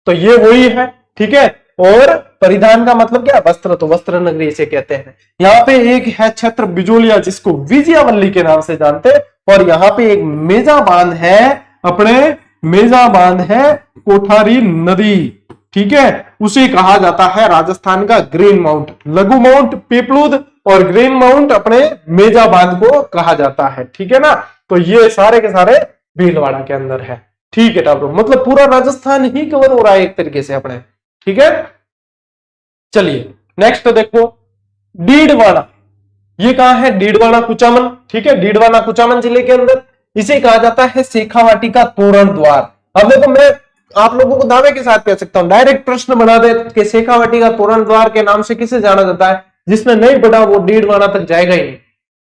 तो ये वही है, ठीक है। और परिधान का मतलब क्या, वस्त्र, तो वस्त्र नगरी इसे कहते हैं। यहाँ पे एक है क्षेत्र बिजोलिया, जिसको विजयावल्ली के नाम से जानते हैं। और यहाँ पे एक मेजा बांध है, अपने मेजा बांध है कोठारी नदी, ठीक है, उसे कहा जाता है राजस्थान का ग्रीन माउंट। लघु माउंट पीपलूद और ग्रीन माउंट अपने मेजा बांध को कहा जाता है, ठीक है ना। तो ये सारे के सारे भीलवाड़ा के अंदर है, ठीक है टाबरो, मतलब पूरा राजस्थान ही कवर हो रहा है एक तरीके से अपने, ठीक है। चलिए नेक्स्ट देखो, डीडवाना, ये कहा है, डीडवाना कुचामन, ठीक है, डीडवाना कुचामन जिले के अंदर। इसे कहा जाता है शेखावाटी का तोरण द्वार। अब देखो मैं आप लोगों को दावे के साथ कह सकता हूं, डायरेक्ट प्रश्न बना दे कि शेखावाटी का तोरण द्वार के नाम से किसे जाना जाता है, जिसने नहीं पढ़ा वो डीडवाना तक जाएगा ही नहीं,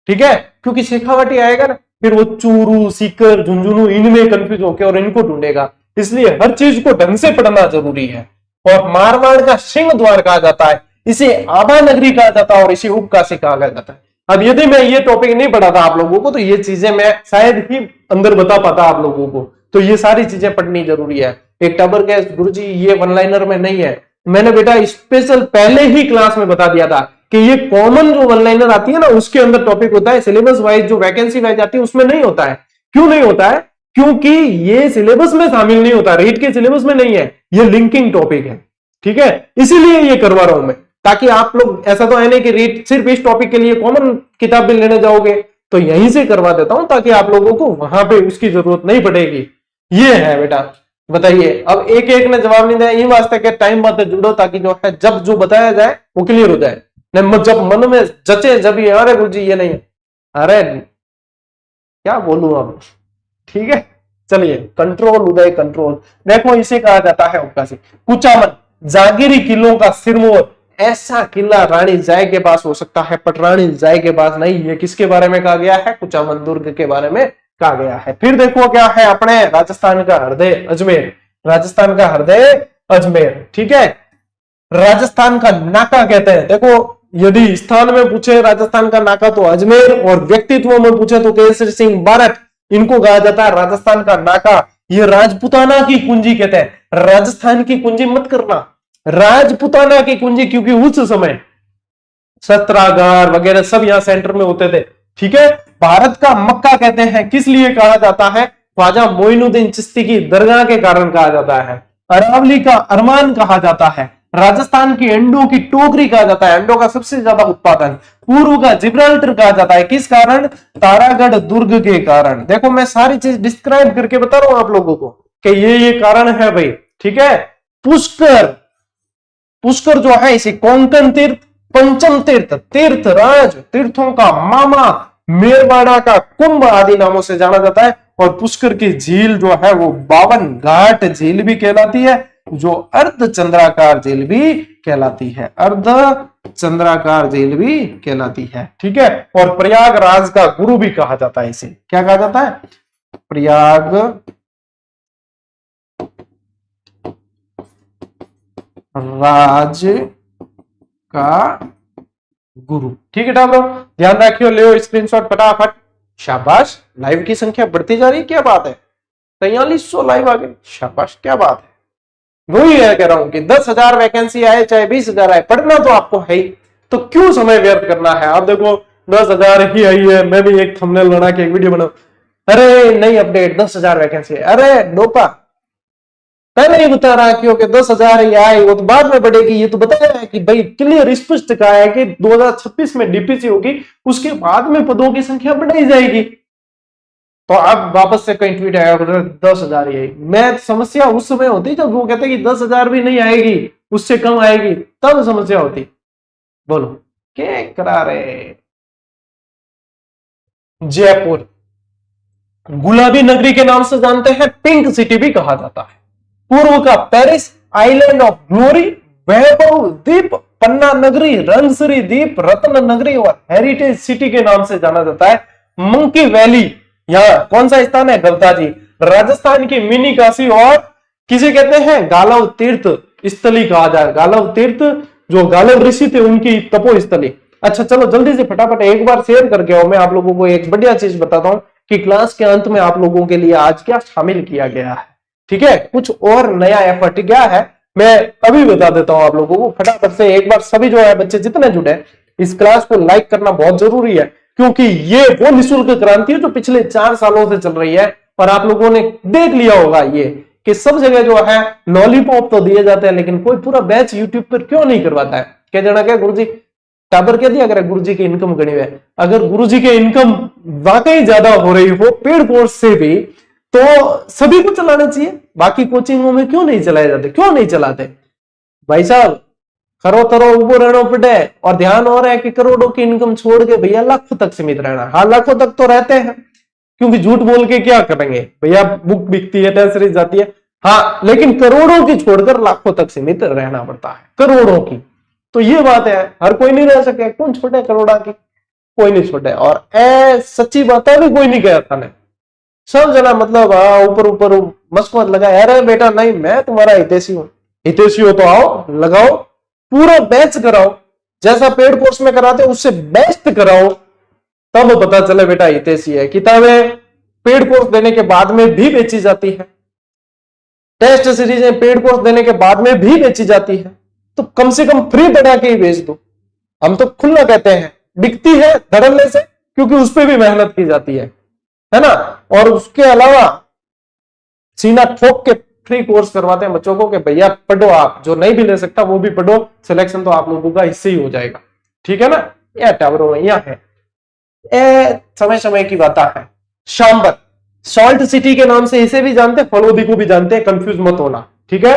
ठीक है, क्योंकि शेखावाटी आएगा ना, फिर वो चूरू, सीकर, झुंझुनू इनमें कंफ्यूज होकर और इनको ढूंढेगा, इसलिए हर चीज को ढंग से पढ़ना जरूरी है। और मारवाड़ का सिंह द्वार कहा जाता है, इसे आभा नगरी कहा जाता है और इसे उपकाशी कहा जाता है। अब यदि मैं ये टॉपिक नहीं पढ़ाता आप लोगों को तो ये चीजें मैं शायद ही अंदर बता पाता आप लोगों को, तो ये सारी चीजें पढ़नी जरूरी है। एक टबर के गुरुजी ये वन लाइनर में नहीं है, मैंने बेटा स्पेशल पहले ही क्लास में बता दिया था कि ये कॉमन जो वन लाइनर आती है ना उसके अंदर टॉपिक होता है, सिलेबस वाइज जो वैकेंसी वाइज आती है उसमें नहीं होता है। क्यों नहीं होता है, क्योंकि ये सिलेबस में शामिल नहीं होता, रीट के सिलेबस में नहीं है, ये लिंकिंग टॉपिक है, ठीक है, इसीलिए ये करवा रहा हूं मैं, ताकि आप लोग, ऐसा तो है नहीं कि रीट सिर्फ इस टॉपिक के लिए कॉमन किताब भी लेने जाओगे तो यहीं से करवा देता हूं ताकि आप लोगों को वहां पे उसकी जरूरत नहीं पड़ेगी। ये है बेटा, बताइए। अब एक एक ने जवाब नहीं दिया, ये वास्ते के टाइम मत जुड़ो ताकि जो है जब जो बताया जाए वो क्लियर हो जाए। जब मन में जचे जब ये अरे गुरु जी ये नहीं है, अरे क्या बोलूं अब, ठीक है। चलिए, कंट्रोल उदय कंट्रोल, देखो इसे कहा जाता है अवकाशी। कुचामन जागीरी किलों का सिरमौर, ऐसा किला रानी जय के पास हो सकता है पर रानी जय के पास नहीं। ये किसके बारे में कहा गया है? कुचामन दुर्ग के बारे में कहा गया है। फिर देखो क्या है अपने राजस्थान का हृदय अजमेर, राजस्थान का हृदय अजमेर, ठीक है। राजस्थान का नाका कहते हैं, देखो यदि स्थान में पूछे राजस्थान का नाका तो अजमेर, और व्यक्तित्व में पूछे तो केसरी सिंह बारठ, इनको कहा जाता है राजस्थान का नाका। ये राजपुताना की कुंजी कहते हैं, राजस्थान की कुंजी मत करना, राजपुताना की कुंजी, क्योंकि उस समय शस्त्रागार वगैरह सब यहां सेंटर में होते थे, ठीक है। भारत का मक्का कहते हैं, किस लिए कहा जाता है? ख्वाजा मोइनुद्दीन चिश्ती की दरगाह के कारण कहा जाता है। अरावली का अरमान कहा जाता है। राजस्थान की अंडों की टोकरी कहा जाता है, अंडों का सबसे ज्यादा उत्पादन। पूर्व का जिब्राल्टर कहा जाता है, किस कारण? तारागढ़ दुर्ग के कारण। देखो मैं सारी चीज डिस्क्राइब करके बता रहा हूं आप लोगों को कि ये कारण है भाई, ठीक है। पुष्कर, पुष्कर जो है इसे कोंकण तीर्थ, पंचम तीर्थ, तीर्थराज, तीर्थों का मामा, मेरवाड़ा का कुंभ आदि नामों से जाना जाता है। और पुष्कर की झील जो है वो 52 घाट झील भी कहलाती है, जो अर्ध चंद्राकार झील भी कहलाती है, अर्ध चंद्राकार झील भी कहलाती है, ठीक है। और प्रयागराज का गुरु भी कहा जाता है, इसे क्या कहा जाता है? प्रयाग राज का गुरु, ठीक है टाबरो, ध्यान रखियो। ले स्क्रीनशॉट फटाफट, शाबाश। लाइव की संख्या बढ़ती जा रही है, क्या बात है, 4300 लाइव आ गए, शाबाश, क्या बात है। वही है कह रहा हूं कि 10,000 वैकेंसी आए चाहे 20,000 आए, पढ़ना तो आपको है ही, तो क्यों समय व्यर्थ करना है। आप देखो 10,000 ही आई है, मैं भी एक थंबनेल बना के एक वीडियो बनाऊं, अरे नहीं अपडेट 10,000 वैकेंसी है, अरे डोपा पहले ही बता रहा क्यों कि 10,000 ही आए, वो तो बाद में बढ़ेगी। ये तो बताया है कि भाई क्लियर स्पष्ट कहा है कि 2026 में डीपीसी होगी, उसके बाद में पदों की संख्या बढ़ाई जाएगी। तो अब वापस से कहीं ट्वीट आया 10,000 ही आएगी। मैं समस्या उस समय होती जब वो कहते कि 10,000 भी नहीं आएगी, उससे कम आएगी, तब समस्या होती। बोलो क्या करा रहे। जयपुर गुलाबी नगरी के नाम से जानते हैं, पिंक सिटी भी कहा जाता है। पूर्व का पेरिस, आइलैंड ऑफ ग्लोरी, वैभव द्वीप, पन्ना नगरी, रंगसरी द्वीप, रत्न नगरी और हेरिटेज सिटी के नाम से जाना जाता है। मंकी वैली, यहाँ कौन सा स्थान है? गलता जी, राजस्थान की मिनी काशी, और किसे कहते हैं? गालव तीर्थ स्थली कहा जाए। गालव तीर्थ जो गालव ऋषि थे उनकी तपो स्थली। अच्छा चलो जल्दी से फटाफट एक बार शेयर करके आओ। मैं आप लोगों को एक बढ़िया चीज बताता हूं कि क्लास के अंत में आप लोगों के लिए आज क्या शामिल किया गया है, ठीक है। कुछ और नया एफर्ट क्या है मैं अभी बता देता हूं आप लोगों को। फटाफट से एक बार सभी जो है बच्चे जितने जुड़े इस क्लास को लाइक करना बहुत जरूरी है, क्योंकि ये वो निःशुल्क क्रांति है जो पिछले 4 सालों से चल रही है। और आप लोगों ने देख लिया होगा ये कि सब जगह जो है लॉलीपॉप तो दिए जाते हैं, लेकिन कोई पूरा बैच यूट्यूब पर क्यों नहीं करवाता है? क्या जाना क्या गुरुजी टाबर कह दिया अगर गुरुजी की इनकम गणी हुई है, अगर गुरुजी की इनकम वाकई ज्यादा हो रही हो पेड कोर्स से भी, तो सभी को चलाना चाहिए। बाकी कोचिंगों में क्यों नहीं चलाए जाते, क्यों नहीं चलाते भाई साहब? करो तरो उबो रहना पड़े, और ध्यान हो रहा है कि करोड़ों की इनकम छोड़ के भैया लाखों तक सीमित रहना। हाँ लाखों तक तो रहते हैं, क्योंकि झूठ बोल के क्या करेंगे भैया, बुक बिकती है, टेस्ट सीरीज जाती है, हाँ, लेकिन करोड़ों की छोड़कर लाखों तक सीमित रहना पड़ता है, करोड़ों की। तो ये बात है, हर कोई नहीं रह सके, कौन छोटे करोड़ा की, कोई नहीं छोटे। और सच्ची बात है भी कोई नहीं गया था, सब जना मतलब ऊपर ऊपर मस्कुत लगाए, अरे बेटा नहीं मैं तुम्हारा हितैषी हूं, हितैषी हो तो आओ लगाओ, पूरा बैच कराओ, जैसा पेड कोर्स में कराते उससे बेस्ट कराओ, तब पता चले बेटा हितैषी है। किताबें पेड कोर्स देने के बाद में भी बेची जाती है, टेस्ट सीरीजें पेड कोर्स देने के बाद में भी बेची जाती है, तो कम से कम फ्री बना के ही बेच दो। हम तो खुला कहते हैं बिकती है धड़ल्ले से, क्योंकि उस पर भी मेहनत की जाती है ना। और उसके अलावा सीना ठोक के फ्री कोर्स करवाते हैं बच्चों को कि भैया पढ़ो, आप जो नहीं भी ले सकता वो भी पढ़ो, सिलेक्शन तो आप लोगों का इससे ही हो जाएगा, ठीक है ना। यह टावरों में यह है समय समय की बात है। शांबर, सॉल्ट सिटी के नाम से इसे भी जानते हैं, फलोदी को भी जानते हैं, कंफ्यूज मत होना, ठीक है।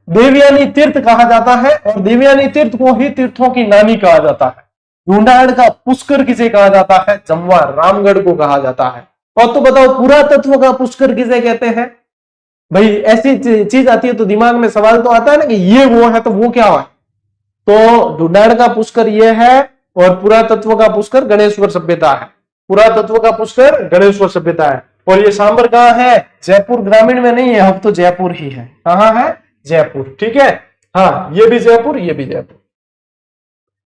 देवयानी तीर्थ कहा जाता है और देवयानी तीर्थ को ही तीर्थों की नानी कहा जाता है। ढूंढाड़ का पुष्कर किसे कहा जाता है? जमवा रामगढ़ को कहा जाता है। और तो बताओ पुरातत्व का पुष्कर किसे कहते हैं? भाई ऐसी चीज आती है तो दिमाग में सवाल तो आता है ना कि ये वो है तो वो क्या है। तो ढूंढाड़ का पुष्कर ये है और पुरातत्व का पुष्कर गणेश्वर सभ्यता है। पुरातत्व का पुष्कर गणेश्वर सभ्यता है। और ये सांबर कहाँ है? जयपुर ग्रामीण में नहीं है, अब तो जयपुर ही है। कहाँ है? जयपुर, ठीक है। हाँ, ये भी जयपुर, ये भी जयपुर,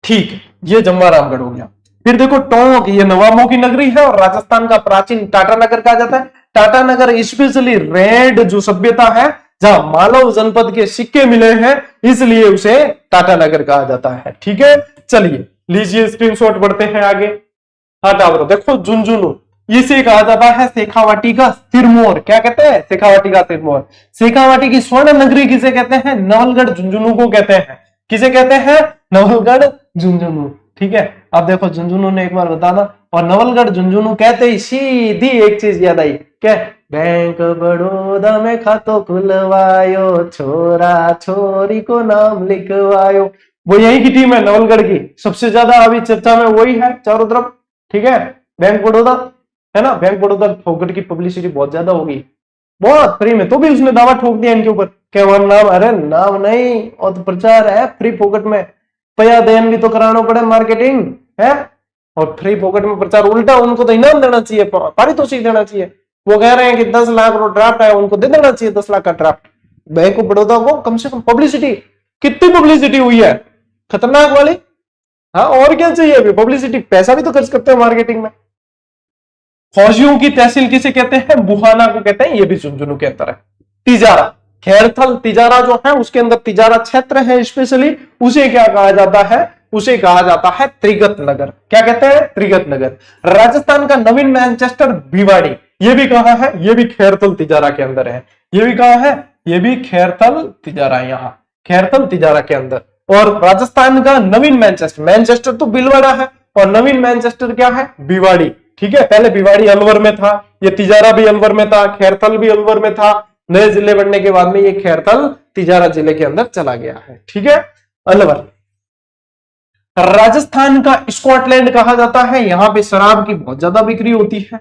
ठीक है। ये जमवा रामगढ़ हो गया। फिर देखो टोंक, ये नवाबों की नगरी है और राजस्थान का प्राचीन टाटा नगर कहा जाता है। टाटा नगर स्पेशली रेड जो सभ्यता है, जहां मालव जनपद के सिक्के मिले हैं, इसलिए उसे टाटा नगर कहा जाता है, ठीक है। चलिए लीजिए स्क्रीनशॉट, बढ़ते हैं आगे। टावर देखो, झुंझुनू, इसे कहा जाता है शेखावाटी का सिरमौर। क्या कहते हैं? शेखावाटी का सिरमौर। शेखावाटी की स्वर्ण नगरी किसे कहते हैं? नवलगढ़ झुंझुनू को कहते हैं। किसे कहते हैं? नवलगढ़ झुंझुनू, ठीक है। अब देखो झुंझुनू ने एक बार बताना, और नवलगढ़ झुंझुनू कहते ही सीधी एक चीज याद आई, क्या? बैंक बड़ौदा में खातो खुलवायो, छोरा छोरी को नाम लिखवायो। वो यही की टीम है नवलगढ़ की, सबसे ज्यादा अभी चर्चा में वही है चारों तरफ, ठीक है। बैंक बड़ौदा है ना, बैंक बड़ौदा फोकट की पब्लिसिटी बहुत ज्यादा होगी, बहुत फ्री में, तो भी उसने दावा ठोक दिया इनके ऊपर, क्या वो नाम? अरे नाम नहीं, और तो प्रचार है फ्री फोकट में, पया देन भी तो कराना पड़े, मार्केटिंग है और फ्री फोकट में प्रचार। उल्टा उनको तो इनाम देना चाहिए, पारितोषिक देना चाहिए। वो कह रहे हैं कि 10 लाख ड्राफ्ट है, उनको दे देना चाहिए 10 लाख का ड्राफ्ट। बैंक ऑफ बड़ौदा को कम से कम पब्लिसिटी, कितनी पब्लिसिटी हुई है, खतरनाक वाली। हाँ, और क्या चाहिए अभी? पब्लिसिटी, पैसा भी तो खर्च करते हैं मार्केटिंग में। फौजियों की तहसील किसे कहते हैं? बुहाना को कहते हैं, ये भी झुंझुनू के अंदर है। तिजारा, खैरथल तिजारा जो है उसके अंदर तिजारा क्षेत्र है स्पेशली, उसे क्या कहा जाता है? उसे कहा जाता है त्रिगत नगर। क्या कहते हैं? त्रिगत नगर। राजस्थान का नवीन मैनचेस्टर भिवाड़ी, ये भी कहा है? ये भी खैरथल तिजारा के अंदर है। ये भी कहा है? ये भी खैरथल तिजारा, यहां खैरथल तिजारा के अंदर। और राजस्थान का नवीन मैनचेस्टर, मैनचेस्टर तो भीलवाड़ा है और नवीन मैनचेस्टर क्या है? भिवाड़ी, ठीक है। पहले भिवाड़ी अलवर में था, ये तिजारा भी अलवर में था, खैरथल भी अलवर में था। नए जिले बनने के बाद में ये खैरथल तिजारा जिले के अंदर चला गया है, ठीक है। अलवर, राजस्थान का स्कॉटलैंड कहा जाता है, यहां पे शराब की बहुत ज्यादा बिक्री होती है।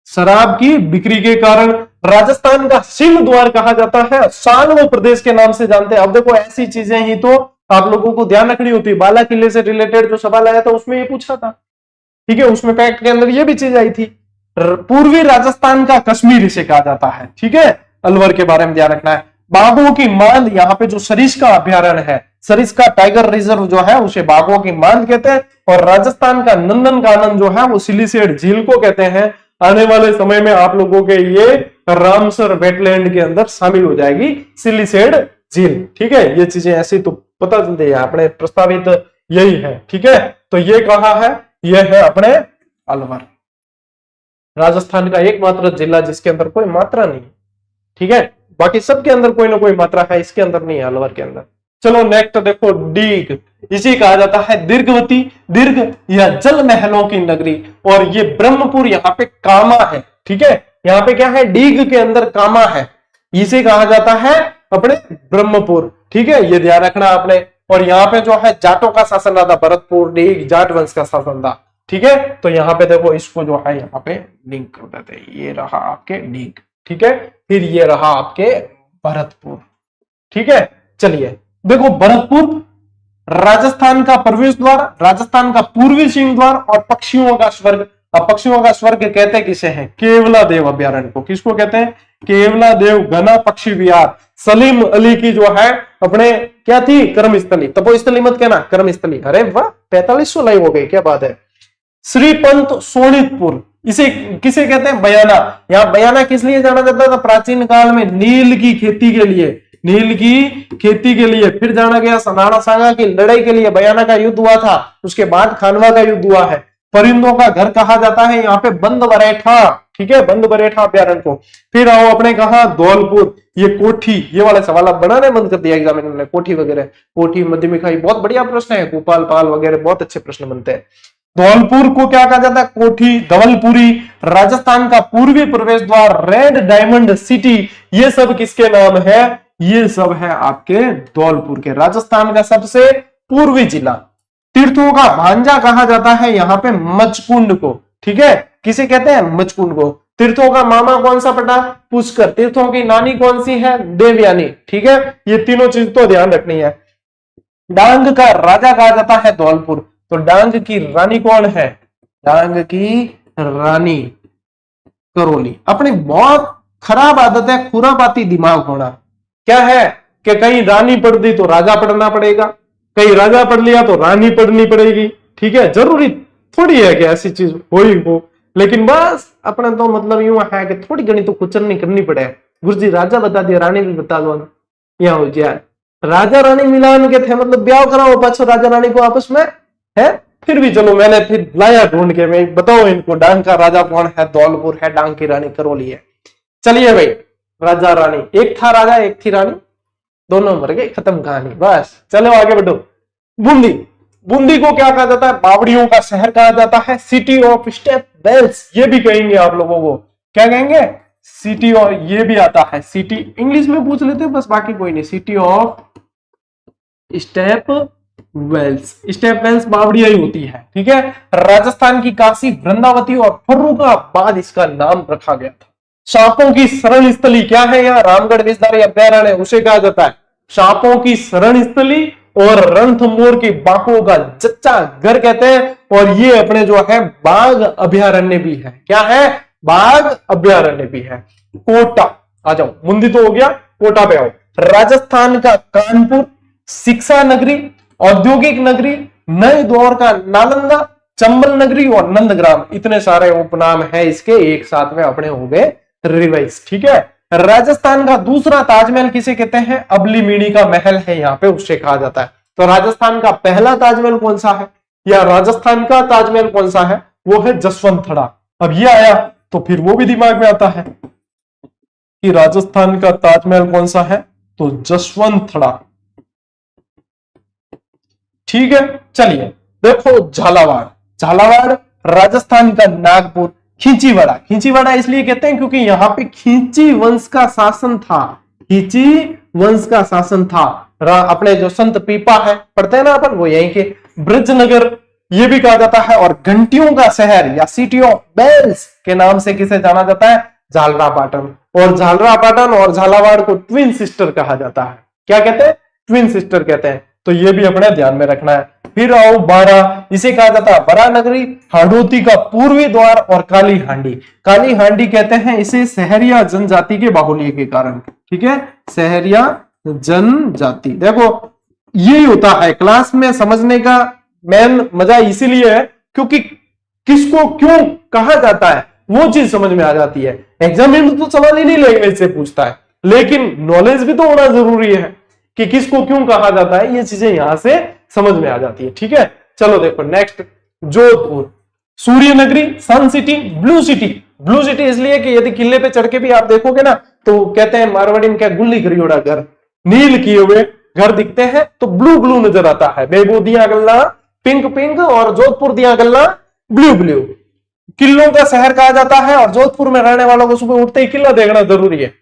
शराब की बिक्री के कारण राजस्थान का सिंह द्वार कहा जाता है, सालवो प्रदेश के नाम से जानते हैं। अब देखो ऐसी चीजें ही तो आप लोगों को ध्यान रखनी होती है। बाला किले से रिलेटेड जो सवाल आया था उसमें ये पूछा था, ठीक है, उसमें फैक्ट के अंदर ये भी चीज आई थी। पूर्वी राजस्थान का कश्मीर इसे कहा जाता है, ठीक है। अलवर के बारे में ध्यान रखना है। बाघों की मांद, यहाँ पे जो सरिस्का अभ्यारण्य है, सरिस्का टाइगर रिजर्व जो है उसे बाघों की मांद कहते हैं। और राजस्थान का नंदन कानन जो है वो सिलीसेड झील को कहते हैं। आने वाले समय में आप लोगों के ये रामसर वेटलैंड के अंदर शामिल हो जाएगी सिलीसेड झील, ठीक है। ये चीजें ऐसी तो पता चलती है, अपने प्रस्तावित यही है, ठीक है। तो ये कहा है, यह है अपने अलवर, राजस्थान का एकमात्र जिला जिसके अंदर कोई मात्रा नहीं, ठीक है। बाकी सबके अंदर कोई ना कोई मात्रा है, इसके अंदर नहीं है, अलवर के अंदर। चलो नेक्स्ट देखो, डीग, इसे कहा जाता है दीर्घवती, दीर्घ या जल महलों की नगरी। और ये ब्रह्मपुर यहाँ पे कामा है, ठीक है। यहाँ पे क्या है? डीग के अंदर कामा है, इसे कहा जाता है अपने ब्रह्मपुर, ठीक है। ये ध्यान रखना आपने। और यहाँ पे जो है जाटों का शासन रहा था, भरतपुर डीग जाट वंश का शासन था, ठीक है। तो यहाँ पे देखो इसको जो है यहाँ पे लिंक कर देते हैं, ये रहा आपके डीग, ठीक है। फिर ये रहा आपके भरतपुर, ठीक है। चलिए देखो, भरतपुर राजस्थान का प्रवेश द्वार, राजस्थान का पूर्वी सिंह द्वार और पक्षियों का स्वर्ग। अब पक्षियों का स्वर्ग कहते किसे हैं? केवला देव अभ्यारण्य को। किसको कहते हैं? केवला देव घना पक्षी विहार। सलीम अली की जो है अपने क्या थी? कर्मस्थली, तपोस्थली मत कहना, कर्मस्थली। अरे वाह, 4500 लाइव हो गई, क्या बात है। श्रीपंत सोनितपुर, इसे किसे कहते हैं? बयाना। यहाँ बयाना किस लिए जाना जाता था? प्राचीन काल में नील की खेती के लिए, नील की खेती के लिए। फिर जाना गया राणा सांगा की लड़ाई के लिए, बयाना का युद्ध हुआ था। उसके बाद खानवा का युद्ध हुआ है। परिंदों का घर कहा जाता है यहाँ पे बंद बरेठा, ठीक है, बंद बरेठा अभ्यारण्य को। फिर आओ अपने कहा धौलपुर, ये कोठी, ये वाले सवाल आप बनाने बंद कर दिया एग्जामिनर ने, कोठी वगैरह, कोठी मध्यमिका, बहुत बढ़िया प्रश्न है। गोपाल पाल वगैरह बहुत अच्छे प्रश्न बनते हैं। धौलपुर को क्या कहा जाता है? कोठी, धवलपुरी। राजस्थान का पूर्वी प्रवेश द्वार, रेड डायमंड सिटी, ये सब किसके नाम है? ये सब है आपके धौलपुर के, राजस्थान का सबसे पूर्वी जिला। तीर्थों का भांजा कहा जाता है यहाँ पे मचकुंड को, ठीक है, किसे कहते हैं? मचकुंड को। तीर्थों का मामा कौन सा पटा? पुष्कर। तीर्थों की नानी कौन सी है? देवयानी, ठीक है, ये तीनों चीज तो ध्यान रखनी है। डांग का राजा कहा जाता है धौलपुर, तो डांग की रानी कौन है? डांग की रानी करौली। अपनी बहुत खराब आदत है खुरापाती दिमाग होना। क्या है कि कहीं रानी पढ़ दी तो राजा पढ़ना पड़ेगा, कहीं राजा पढ़ लिया तो रानी पढ़नी पड़ेगी, ठीक है। जरूरी थोड़ी है कि ऐसी चीज हो ही हो, लेकिन बस अपना तो मतलब यूं है कि थोड़ी घनी तो कुचरनी करनी पड़े। गुरुजी राजा बता दिया, रानी भी बता दो, यहाँ हो जाए। राजा रानी मिलान के थे, मतलब ब्याह कराओ पाछो राजा रानी को आपस में, है। फिर भी चलो मैंने फिर लाया ढूंढ के, मैं बताओ इनको डांग का राजा कौन है? धौलपुर है, डांग की रानी करौली है। चलिए भाई, राजा रानी, एक था राजा एक थी रानी, दोनों मर गए, खत्म कहानी, बस। चलो आगे बढ़ो। बूंदी, बूंदी को क्या कहा जाता है? बावड़ियों का शहर कहा जाता है, सिटी ऑफ स्टेप वेल्स, ये भी कहेंगे आप लोगों को, क्या कहेंगे? सिटी, और ये भी आता है सिटी, इंग्लिश में पूछ लेते बस, बाकी कोई नहीं। City of stepwells, stepwells बावड़िया ही होती है, ठीक है। राजस्थान की काशी, वृंदावती और फर्रुखाबाद इसका नाम रखा गया था। सांपों की शरण स्थली क्या है? यहाँ रामगढ़ विषधारी अभ्यारण्य, उसे कहा जाता है सांपों की शरण स्थली, और रणथंभौर की बाघों का जच्चा घर कहते हैं। और ये अपने जो है बाघ अभ्यारण्य भी है, क्या है? बाघ अभ्यारण्य भी है। कोटा आ जाओ, बूंदी तो हो गया, कोटा पे आओ। राजस्थान का कानपुर, शिक्षा नगरी, औद्योगिक नगरी, नए दौर का नालंदा, चंबल नगरी और नंदग्राम, इतने सारे उपनाम है इसके, एक साथ में अपने हो गए रिवाइज, ठीक है। राजस्थान का दूसरा ताजमहल किसे कहते हैं? अबली मीणी का महल है यहाँ पे, उससे कहा जाता है। तो राजस्थान का पहला ताजमहल कौन सा है, या राजस्थान का ताजमहल कौन सा है? वो है जसवंतथड़ा। अब ये आया तो फिर वो भी दिमाग में आता है कि राजस्थान का ताजमहल कौन सा है, तो जसवंतथड़ा, ठीक है। चलिए देखो, झालावाड़, झालावाड़ राजस्थान का नागपुर। खींचीवाड़ा, खींचीवाड़ा इसलिए कहते हैं क्योंकि यहाँ पे खींची वंश का शासन था, खींची वंश का शासन था। अपने जो संत पीपा है पढ़ते हैं ना अपन, वो यहीं के। ब्रजनगर ये भी कहा जाता है, और घंटियों का शहर या सिटी ऑफ बेल्स के नाम से किसे जाना जाता है? झालरापाटन। और झालरापाटन और झालावाड़ को ट्विन सिस्टर कहा जाता है। क्या कहते हैं? ट्विन सिस्टर कहते हैं। तो ये भी अपने ध्यान में रखना है। फिर आओ बारा, इसे कहा जाता है बरा नगरी, हाड़ौती का पूर्वी द्वार और काली हांडी। काली हांडी कहते हैं इसे सहरिया जनजाति के बाहुल्य के कारण, ठीक है, सहरिया जनजाति। देखो यही होता है क्लास में समझने का मेन मजा, इसीलिए है क्योंकि किसको क्यों कहा जाता है वो चीज समझ में आ जाती है। एग्जाम में तो सवाल ही नहीं लैंग्वेज से पूछता है, लेकिन नॉलेज भी तो होना जरूरी है कि किसको क्यों कहा जाता है, ये चीजें यहां से समझ में आ जाती है, ठीक है। चलो देखो नेक्स्ट, जोधपुर, सूर्य नगरी, sun city, blue city. Blue city इसलिए कि यदि किले पे चढ़ के भी आप देखोगे ना तो कहते हैं मारवाड़ी में क्या, गुल्ली करियोड़ा घर, नील किए हुए घर दिखते हैं तो ब्लू ब्लू नजर आता है। बेबू दिया गल्ला पिंक पिंक और जोधपुर दिया गल्ला ब्लू ब्लू। किलों का शहर कहा जाता है और जोधपुर में रहने वालों को सुबह उठते ही किला देखना जरूरी है।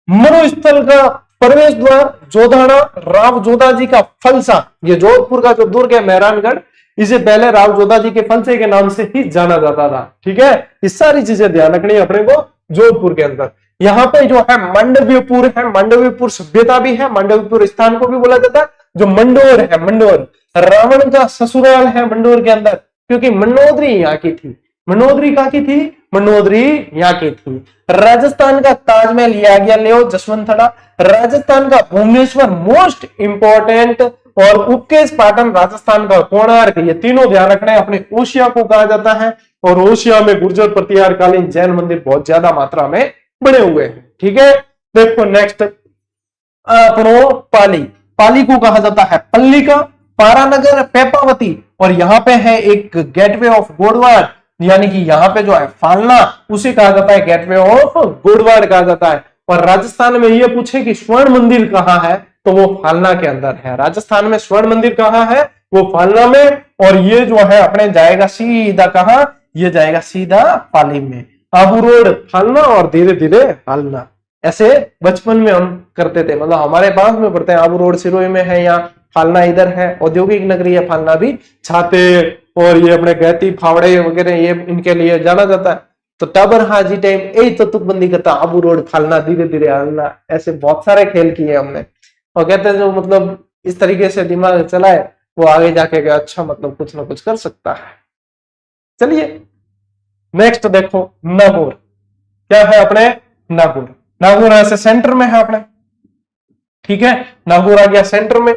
मरुस्थल का प्रवेश द्वार जोधाना, राव जोधा जी का फलसा, ये जोधपुर का जो दुर्ग है मेहरानगढ़, इसे पहले राव जोधा जी के फलसे के नाम से ही जाना जाता था, ठीक है। ये सारी चीजें ध्यान रखनी है अपने को जोधपुर के अंदर। यहाँ पे जो है मांडव्यपुर है, मांडव्यपुर सभ्यता भी है, मांडव्यपुर स्थान को भी बोला जाता है। जो मंडोर है, मंडोर रावण का ससुराल है मंडोर के अंदर, क्योंकि मनोदरी यहाँ की थी। मनोदरी कहाँ की थी? मनोदरी यहाँ की थी। राजस्थान का ताजमहल ये आ गया, ले जसवंतथड़ा। राजस्थान का भुवनेश्वर मोस्ट इंपॉर्टेंट, और उपकेश पाटन राजस्थान का कोणार्क, ये तीनों ध्यान रखना है। अपने ओशिया को कहा जाता है और ओशिया में गुर्जर प्रतिहार कालीन जैन मंदिर बहुत ज्यादा मात्रा में बने हुए हैं, ठीक है। देखो नेक्स्ट अपनो पाली, पाली को कहा जाता है पल्लिका, पारानगर, पेपावती, और यहाँ पे है एक गेटवे ऑफ गोडवार, यानी कि यहाँ पे जो है फालना, उसे कहा जाता है गेटवे ऑफ गोडवार कहा जाता है। और राजस्थान में ये पूछे कि स्वर्ण मंदिर कहाँ है, तो वो फालना के अंदर है। राजस्थान में स्वर्ण मंदिर कहाँ है? वो फालना में, और ये जो है अपने जाएगा सीधा कहां, ये जाएगा सीधा पाली में। आबू रोड फालना और धीरे धीरे फालना, ऐसे बचपन में हम करते थे। मतलब हमारे पास में पढ़ते हैं आबू रोड सिरोही में है, या फालना इधर है, औद्योगिक नगरी है फालना भी, छाते और ये अपने गहती फावड़े वगैरह ये इनके लिए जाना जाता है। तो टाबर हाजी टाइम यही तो तुकबंदी करता, आबू रोड फालना धीरे धीरे हालना, ऐसे बहुत सारे खेल किए हमने। और कहते हैं जो मतलब इस तरीके से दिमाग चलाए वो आगे जाके गया अच्छा मतलब कुछ ना कुछ कर सकता है। चलिए नेक्स्ट देखो नागौर, क्या है अपने नागौर, नागौर ऐसे सेंटर में है अपने, ठीक है, नागौर आ गया सेंटर में।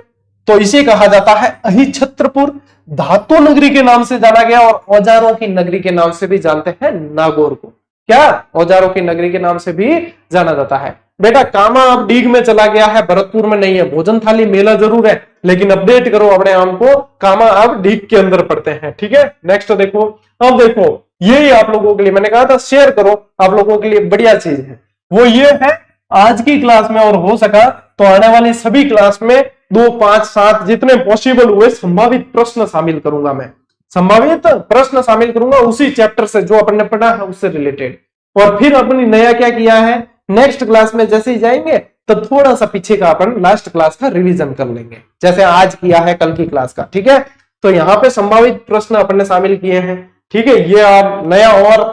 तो इसे कहा जाता है अहिछत्रपुर, धातु नगरी के नाम से जाना गया, और औजारों की नगरी के नाम से भी जानते हैं नागौर को। क्या औजारों की नगरी के नाम से भी जाना जाता है। बेटा कामा अब डीग में चला गया है, भरतपुर में नहीं है। भोजन थाली मेला जरूर है, लेकिन अपडेट करो अपने आम को, कामा अब डीग के अंदर पड़ते हैं, ठीक है। नेक्स्ट देखो, अब देखो यही आप लोगों के लिए मैंने कहा था शेयर करो, आप लोगों के लिए बढ़िया चीज है, वो ये है आज की क्लास में, और हो सका तो आने वाली सभी क्लास में 2, 5, 7 जितने पॉसिबल हुए संभावित प्रश्न शामिल करूंगा। मैं संभावित प्रश्न शामिल करूंगा उसी चैप्टर से जो अपन ने पढ़ा है उससे रिलेटेड। और फिर अपनी नया क्या किया है, नेक्स्ट क्लास में जैसे ही जाएंगे तो थोड़ा सा पीछे का अपन लास्ट क्लास का रिवीजन कर लेंगे, जैसे आज किया है कल की क्लास का, ठीक है। तो यहाँ पे संभावित प्रश्न अपन ने शामिल किए हैं, ठीक है। ये आप नया और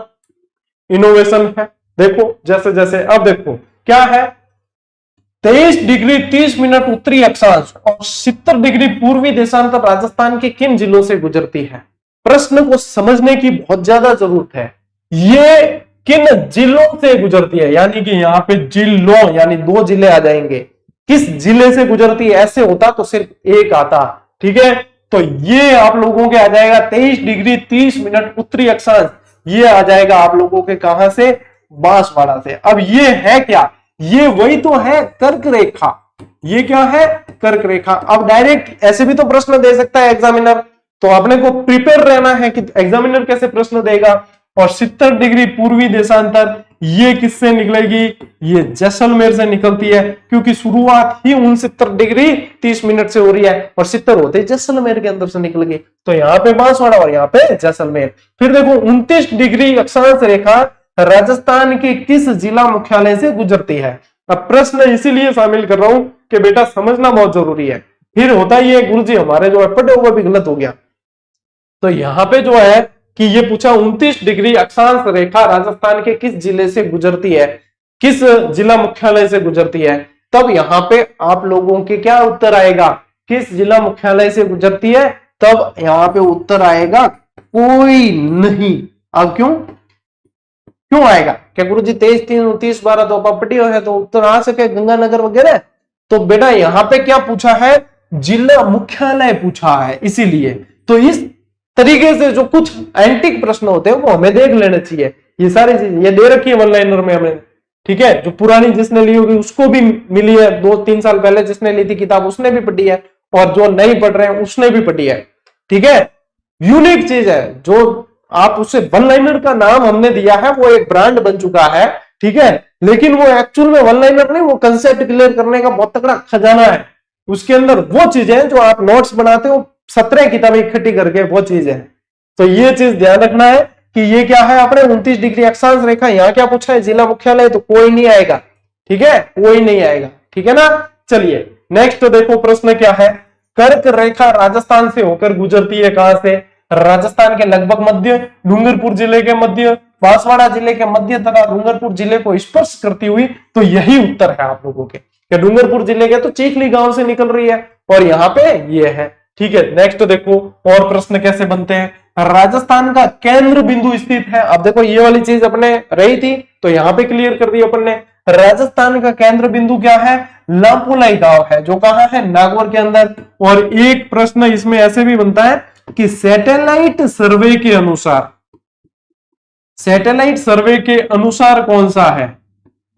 इनोवेशन है। देखो जैसे जैसे अब देखो क्या है, 23 डिग्री 30 मिनट उत्तरी अक्षांश और 70 डिग्री पूर्वी देशांतर राजस्थान के किन जिलों से गुजरती है। प्रश्न को समझने की बहुत ज्यादा जरूरत है। ये किन जिलों से गुजरती है, यानी कि यहाँ पे जिलों यानी 2 जिले आ जाएंगे। किस जिले से गुजरती है, ऐसे होता तो सिर्फ एक आता, ठीक है। तो ये आप लोगों के आ जाएगा 23 डिग्री 30 मिनट उत्तरी अक्षांश, ये आ जाएगा आप लोगों के कहां से, बांसवाड़ा से। अब ये है क्या, ये वही तो है कर्क रेखा, ये क्या है कर्क रेखा। अब डायरेक्ट ऐसे भी तो प्रश्न दे सकता है एग्जामिनर, तो अपने को प्रिपेयर रहना है कि एग्जामिनर कैसे प्रश्न देगा। और 70 डिग्री पूर्वी देशांतर ये किससे निकलेगी, ये जैसलमेर से निकलती है, क्योंकि शुरुआत ही 69 डिग्री 30 मिनट से हो रही है और 70 होते जैसलमेर के अंदर से निकल गई। तो यहाँ पे बांसवाड़ा और यहाँ पे जैसलमेर। फिर देखो 29 डिग्री अक्षांश रेखा राजस्थान के किस जिला मुख्यालय से गुजरती है। अब प्रश्न इसीलिए शामिल कर रहा हूं कि बेटा समझना बहुत जरूरी है। फिर होता ही है गुरुजी हमारे जो है पढ़े हुए भी गलत हो गया। तो यहाँ पे जो है कि ये पूछा 29 डिग्री अक्षांश रेखा राजस्थान के किस जिले से गुजरती है, किस जिला मुख्यालय से गुजरती है। तब यहाँ पे आप लोगों के क्या उत्तर आएगा, किस जिला मुख्यालय से गुजरती है, तब यहाँ पे उत्तर आएगा कोई नहीं। अब क्यों आएगा, क्या गुरुजी 23, 3, 29, 12 तो प्रॉपर्टी है तो उत्तर आ सके गंगानगर वगैरह। तो बेटा यहाँ पे क्या पूछा है, जिला मुख्यालय पूछा है, इसीलिए। तो इस तरीके से जो कुछ एंटिक प्रश्न होते हैं वो हमें देख लेने चाहिए। ये सारी चीज ये दे रखी है वन लाइनर में हमें, ठीक है। जो पुरानी जिसने ली होगी उसको भी मिली है, 2-3 साल पहले जिसने ली थी किताब उसने भी पढ़ी है, और जो नहीं पढ़ रहे हैं उसने भी पढ़ी है, ठीक है। यूनिक चीज है जो आप उससे वन लाइनर का नाम हमने दिया है, वो एक ब्रांड बन चुका है, ठीक है। लेकिन वो एक्चुअल में वन लाइनर नहीं, वो कंसेप्ट क्लियर करने का बहुत तगड़ा खजाना है। उसके अंदर वो चीजें जो आप नोट्स बनाते हो 17 किताबें इकट्ठी करके, वो चीज है। तो ये चीज ध्यान रखना है कि ये क्या है अपने 29 डिग्री अक्षांश रेखा। यहाँ क्या पूछा है, जिला मुख्यालय, तो कोई नहीं आएगा, ठीक है, कोई नहीं आएगा, ठीक है ना। चलिए नेक्स्ट देखो प्रश्न क्या है, कर्क रेखा राजस्थान से होकर गुजरती है कहां से, राजस्थान के लगभग मध्य, डूंगरपुर जिले के मध्य, बांसवाड़ा जिले के मध्य तथा डूंगरपुर जिले को स्पर्श करती हुई। तो यही उत्तर है आप लोगों के, डूंगरपुर जिले के तो चीखली गांव से निकल रही है, और यहाँ पे ये है, ठीक है। नेक्स्ट देखो और प्रश्न कैसे बनते हैं, राजस्थान का केंद्र बिंदु स्थित है। अब देखो ये वाली चीज अपने रही थी तो यहाँ पे क्लियर कर दी अपन ने। राजस्थान का केंद्र बिंदु क्या है, लापुलाई गांव है, जो कहाँ है, नागौर के अंदर। और एक प्रश्न इसमें ऐसे भी बनता है कि सैटेलाइट सर्वे के अनुसार, सैटेलाइट सर्वे के अनुसार कौन सा है,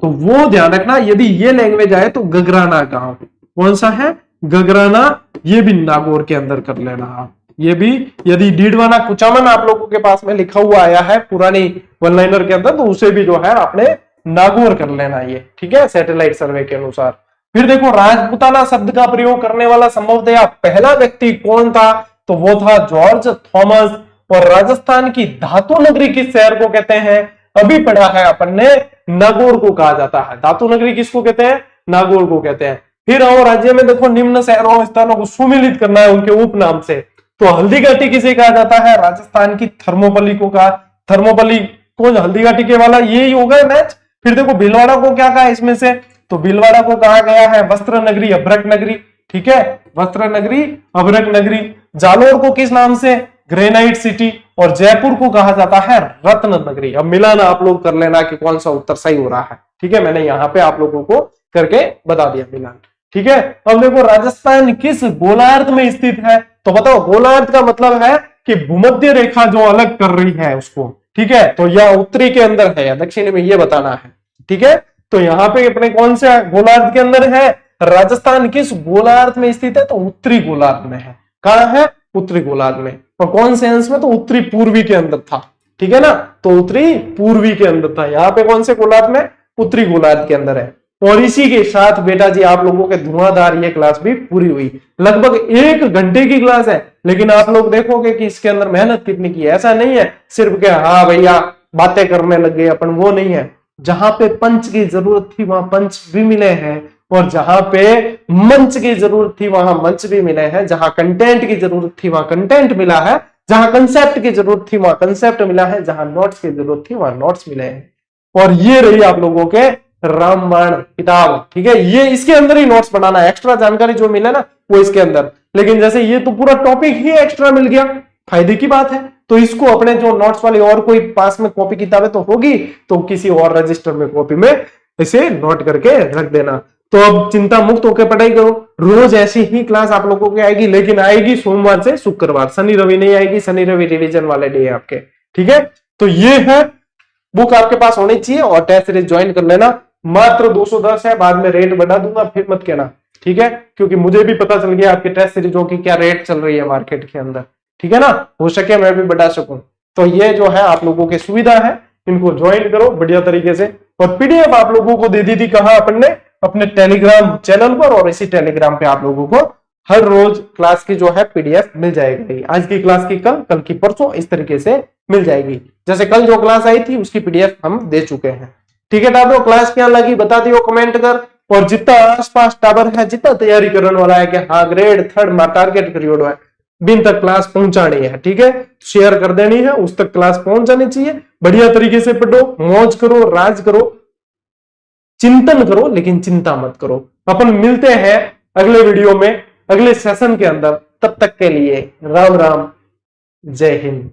तो वो ध्यान रखना। यदि ये लैंग्वेज आए तो गगराना गांव, कौन सा है, गगराना, ये भी नागौर के अंदर कर लेना आप। ये भी यदि डीडवाना कुचामन आप लोगों के पास में लिखा हुआ आया है पुरानी वन लाइनर के अंदर, तो उसे भी जो है आपने नागौर कर लेना ये, ठीक है, सैटेलाइट सर्वे के अनुसार। फिर देखो राजपूताना शब्द का प्रयोग करने वाला संभवतः पहला व्यक्ति कौन था, तो वो था जॉर्ज थॉमस। और राजस्थान की धातु नगरी किस शहर को कहते हैं? अभी पढ़ा है अपन ने, नागौर को कहा जाता है। धातु नगरी किसको कहते हैं? नागौर को कहते हैं। फिर आओ राज्य में देखो, निम्न शहरों स्थानों को सुमिलित करना है उनके उपनाम से। तो हल्दी घाटी किसे कहा जाता है? राजस्थान की थर्मोपल्ली को कहा। थर्मोपल्ली को हल्दी घाटी के वाला यही होगा मैच। फिर देखो भीलवाड़ा को क्या कहा इसमें से? तो भीलवाड़ा को कहा गया है वस्त्र नगरी, अभ्रक नगरी। ठीक है, वस्त्र नगरी, अभ्रक नगरी। जालोर को किस नाम से? Granite city. और जयपुर को कहा जाता है रत्न नगरी। अब मिलान आप लोग कर लेना कि कौन सा उत्तर सही हो रहा है। ठीक है, मैंने यहाँ पे आप लोगों को करके बता दिया मिलान। ठीक है, अब देखो राजस्थान किस गोलार्ध में स्थित है? तो बताओ, गोलार्ध का मतलब है कि भूमध्य रेखा जो अलग कर रही है उसको। ठीक है, तो यह उत्तरी के अंदर है या दक्षिणी में, ये बताना है। ठीक है, तो यहाँ पे अपने कौन से गोलार्ध के अंदर है? राजस्थान किस गोलार्ध में स्थित है? तो उत्तरी गोलार्ध में है। कहाँ है? उत्तरी गोलार्ध में। और कौन से अंश में? तो उत्तरी पूर्वी के अंदर था। ठीक है ना, तो उत्तरी पूर्वी के अंदर था। यहाँ पे कौन से गोलार्ध में? उत्तरी गोलार्ध के अंदर है। और इसी के साथ बेटा जी आप लोगों के धुआंधार ये क्लास भी पूरी हुई। लगभग 1 घंटे की क्लास है, लेकिन आप लोग देखोगे कि इसके अंदर मेहनत कितनी की है। ऐसा नहीं है सिर्फ के हाँ भैया बातें करने लग गए अपन, वो नहीं है। जहां पे पंच की जरूरत थी वहां पंच भी मिले हैं, और जहां पे मंच की जरूरत थी वहां मंच भी मिले हैं। जहां कंटेंट की जरूरत थी वहां कंटेंट मिला है, जहां कंसेप्ट की जरूरत थी वहां कंसेप्ट मिला है, जहां नोट्स की जरूरत थी वहां नोट्स मिले हैं। और ये रही आप लोगों के रामबाण किताब। ठीक है, ये इसके अंदर ही नोट्स बनाना है। एक्स्ट्रा जानकारी जो मिले ना वो इसके अंदर, लेकिन जैसे ये तो पूरा टॉपिक ही एक्स्ट्रा मिल गया, फायदे की बात है। तो इसको अपने जो नोट्स वाली और कोई पास में कॉपी किताबें तो होगी, तो किसी और रजिस्टर में कॉपी में इसे नोट करके रख देना। तो अब चिंता मुक्त होकर पढ़ाई करो। रोज ऐसी ही क्लास आप लोगों की आएगी, लेकिन आएगी सोमवार से शुक्रवार, शनि रवि नहीं आएगी। शनि रवि रिवीजन वाले डे आपके। ठीक है, तो ये है बुक आपके पास होनी चाहिए, और टेस्ट सीरीज ज्वाइन कर लेना। मात्र 210 है, बाद में रेट बढ़ा दूंगा, फिर मत कहना। ठीक है, क्योंकि मुझे भी पता चल गया आपके टेस्ट सीरीजों की क्या रेट चल रही है मार्केट के अंदर। ठीक है ना, हो सके मैं भी बढ़ा सकूं। तो ये जो है आप लोगों की सुविधा है, इनको ज्वाइन करो बढ़िया तरीके से। और पीडीएफ आप लोगों को दे दी थी कहां? अपन ने अपने टेलीग्राम चैनल पर, और इसी टेलीग्राम पे आप लोगों को हर रोज क्लास की जो है पीडीएफ मिल जाएगी। आज की क्लास की कल, कल की परसों, इस तरीके से मिल जाएगी। जैसे कल जो क्लास आई थी उसकी पीडीएफ हम दे चुके हैं। ठीक है दादो, क्लास क्या लगी बता दियो कमेंट कर। और जितना आसपास टावर है, जितना तैयारी करने वाला है कि हाँ ग्रेड 3 में टारगेट करियो है, बिन तक क्लास पहुंचानी है। ठीक है, शेयर कर देनी है, उस तक क्लास पहुंच जानी चाहिए। बढ़िया तरीके से पढ़ो, मौज करो, राज करो, चिंतन करो, लेकिन चिंता मत करो। अपन मिलते हैं अगले वीडियो में, अगले सेशन के अंदर। तब तक के लिए राम राम, जय हिंद।